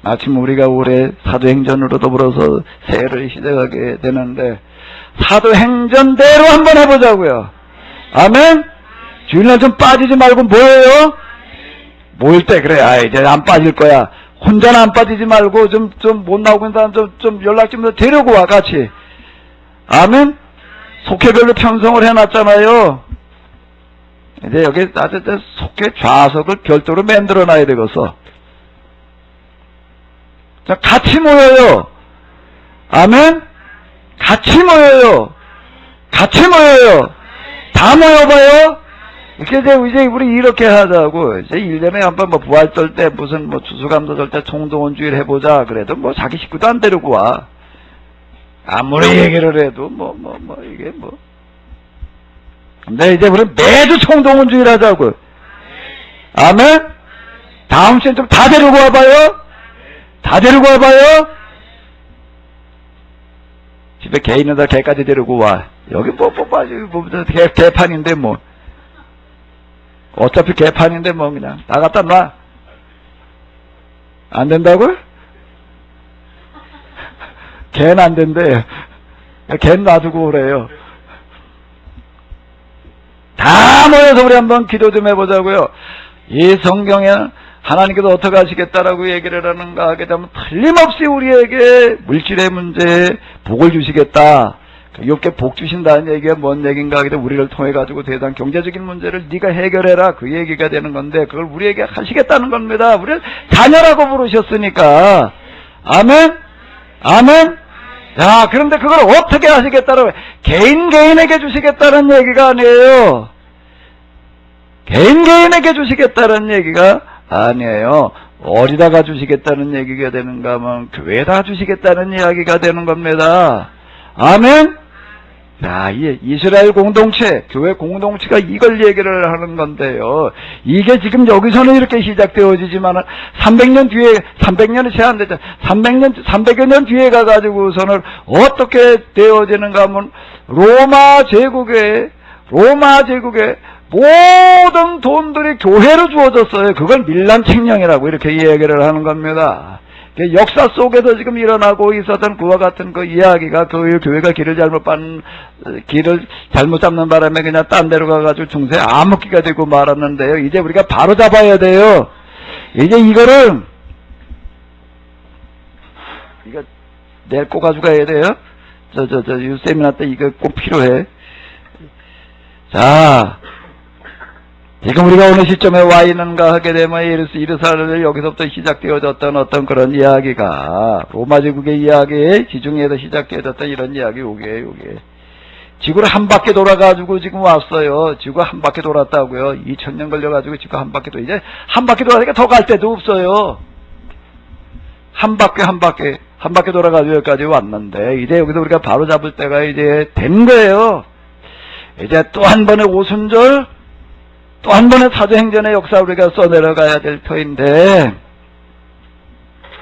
마침 우리가 올해 사도행전으로 더불어서 새해를 시작하게 되는데, 사도행전대로 한번 해보자고요. 아멘? 주일날 좀 빠지지 말고 뭐예요? 모일 때 그래. 이제 안 빠질 거야. 혼자는 안 빠지지 말고 좀 못 나오고 있는 사람 좀 연락 좀 데리고 와, 같이. 아멘? 속회별로 편성을 해놨잖아요. 이제 여기 속회 좌석을 별도로 만들어 놔야 되겠어. 자, 같이 모여요. 아멘? 같이 모여요. 다 모여봐요. 이제 우리 이렇게 하자고. 이제 1년에 한번 부활절 때 무슨 추수감사절 때 총동원주일 해보자. 그래도 자기 식구도 안 데리고 와. 아무리 얘기를 해도 이게 근데 이제 우리 매주 총동원주일 하자고. 아멘? 다음 주엔 좀 다 데리고 와봐요. 집에 개 있는다 개까지 데리고 와. 여기 개판인데 어차피 개판인데 그냥 나갔다 놔. 안 된다고? 개는 안 된대. 개는 놔두고 오래요. 다 모여서 우리 한번 기도 좀 해보자고요. 이 성경에 하나님께서 어떻게 하시겠다라고 얘기를 하는가 하게 되면 틀림없이 우리에게 물질의 문제에 복을 주시겠다. 욥게 복 주신다는 얘기가 뭔 얘기인가 하게 되면 우리를 통해 가지고 대단 경제적인 문제를 네가 해결해라, 그 얘기가 되는 건데, 그걸 우리에게 하시겠다는 겁니다. 우리를 자녀라고 부르셨으니까. 아멘? 자, 그런데 그걸 어떻게 하시겠다라고, 개인에게 주시겠다는 얘기가 아니에요. 개인에게 주시겠다는 얘기가 아니에요. 어디다가 주시겠다는 얘기가 되는가 하면 교회에다 주시겠다는 이야기가 되는 겁니다. 아멘? 자, 이스라엘 공동체, 교회 공동체가 이걸 얘기를 하는 건데요. 이게 지금 여기서는 이렇게 시작되어지지만 300년이 채 안 되죠. 300여 년 뒤에 가가지고서는 어떻게 되어지는가 하면 로마 제국의 모든 돈들이 교회로 주어졌어요. 그걸 밀란칙령이라고 이렇게 얘기를 하는 겁니다. 역사 속에서 지금 일어나고 있었던 그와 같은 그 이야기가 그 교회가 길을 잘못 잡는 바람에 그냥 딴 데로 가가지고 중세 암흑기가 되고 말았는데요. 이제 우리가 바로 잡아야 돼요. 이제 이거를 이거 내일 꼭 가져가야 돼요. 이 세미나 때 이거 꼭 필요해. 자, 지금 우리가 어느 시점에 와 있는가 하게 되면 이르사를 여기서부터 시작되어졌던 어떤 그런 이야기가 로마 제국의 이야기의 지중해에서 시작되어졌던 이런 이야기, 요게 지구를 한 바퀴 돌아가지고 지금 왔어요. 지구 한 바퀴 돌았다고요. 2000년 걸려가지고 지구 한 바퀴 이제 한 바퀴 돌아니까 더 갈 데도 없어요. 한 바퀴 돌아가지고 여기까지 왔는데, 이제 여기서 우리가 바로 잡을 때가 이제 된 거예요. 이제 또 한 번의 오순절, 또 한 번의 사도행전의 역사 우리가 써내려가야 될 터인데,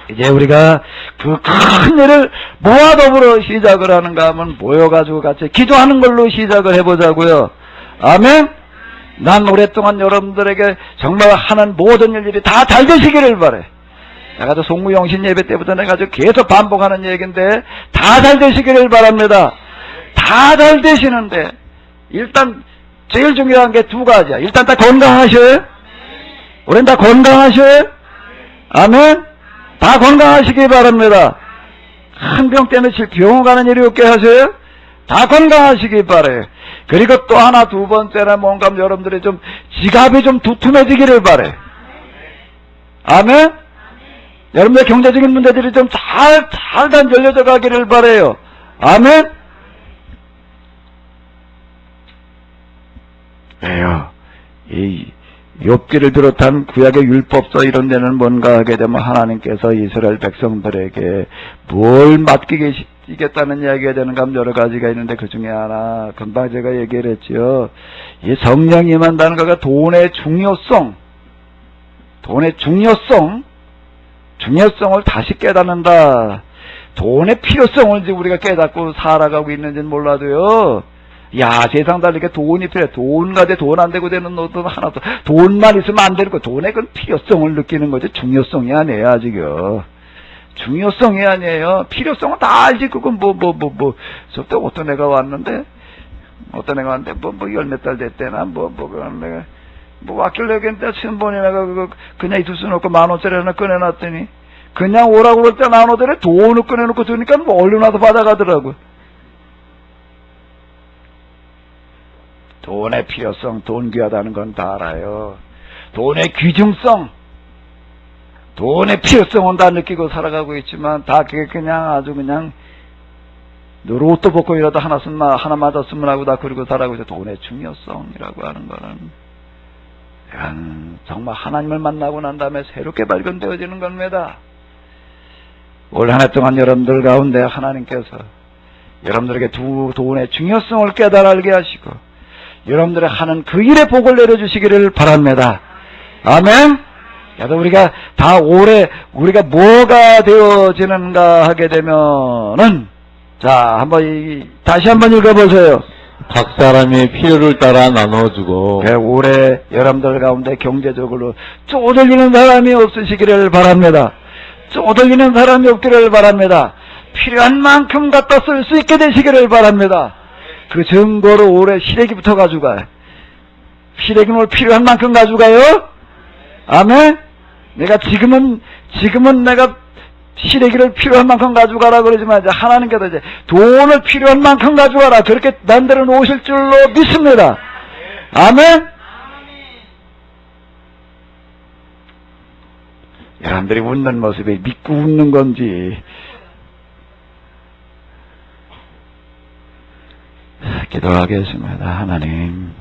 이제 우리가 그 큰 일을 뭐와 더불어 시작을 하는가 하면 모여가지고 같이 기도하는 걸로 시작을 해보자고요. 아멘? 난 오랫동안 여러분들에게 정말 하는 모든 일들이 다 잘 되시기를 바래. 내가 저 송무영신 예배 때부터 내가 계속 반복하는 얘기인데, 다 잘 되시기를 바랍니다. 다 잘 되시는데, 일단 제일 중요한 게 두 가지야. 일단 다 건강하셔요? 우린 다 건강하셔요? 아멘? 다 건강하시기 바랍니다. 한 병 때문에 병원 가는 일이 없게 하세요? 다 건강하시기 바래요. 그리고 또 하나, 두 번째는 뭔가 여러분들이 좀 지갑이 좀 두툼해지기를 바래요. 아멘? 여러분들 경제적인 문제들이 좀 잘 열려져 가기를 바래요. 아멘? 왜요? 이 욥기를 비롯한 구약의 율법서 이런 데는 뭔가 하게 되면 하나님께서 이스라엘 백성들에게 뭘 맡기겠다는 이야기가 되는가 하면 여러 가지가 있는데, 그 중에 하나 금방 제가 얘기를 했죠. 이 성령이 임한다는 거가 돈의 중요성을 다시 깨닫는다. 돈의 필요성을 이제 우리가 깨닫고 살아가고 있는지는 몰라도요. 야, 세상 달리게 돈이 필요해. 돈 가대 돈 안 되고 되는 노릇은 하나도. 돈만 있으면 안 되는 거. 돈의 그 필요성을 느끼는 거지. 중요성이 아니에요, 아직요. 중요성이 아니에요. 필요성은 다 알지. 그건 저때 어떤 애가 왔는데, 열 몇 달 됐대나, 왔길래 그때 신분이 내가 그냥 있을 수 없고 10,000원짜리 하나 꺼내놨더니, 그냥 오라고 그럴 때 10,000원짜리 돈을 꺼내놓고 주니까 얼른 와서 받아가더라고. 돈의 필요성, 돈 귀하다는 건 다 알아요. 돈의 귀중성, 돈의 필요성은 다 느끼고 살아가고 있지만, 다 그게 그냥 아주 그냥 로또 복권이라도 하나 맞았으면 하고 다 그러고 살아가고 있어. 돈의 중요성이라고 하는 거는 정말 하나님을 만나고 난 다음에 새롭게 발견되어지는 겁니다. 올 한 해 동안 여러분들 가운데 하나님께서 여러분들에게 돈의 중요성을 깨달게 하시고, 여러분들의 하는 그 일에 복을 내려주시기를 바랍니다. 아멘? 그래서 우리가 다 올해 우리가 뭐가 되어지는가 하게 되면은, 자, 다시 한번 읽어보세요. 각 사람의 필요를 따라 나눠주고, 올해 여러분들 가운데 경제적으로 쪼들리는 사람이 없으시기를 바랍니다. 쪼들리는 사람이 없기를 바랍니다. 필요한 만큼 갖다 쓸 수 있게 되시기를 바랍니다. 그 증거로 올해 시래기부터 가져가요. 시래기는 올 필요한 만큼 가져가요. 아멘? 내가 지금은 내가 시래기를 필요한 만큼 가져가라 그러지만, 이제 하나님께서 이제 돈을 필요한 만큼 가져가라, 그렇게 만들어 놓으실 줄로 믿습니다. 아멘? 여러분들이 웃는 모습이 믿고 웃는 건지. 기도하겠습니다. 하나님,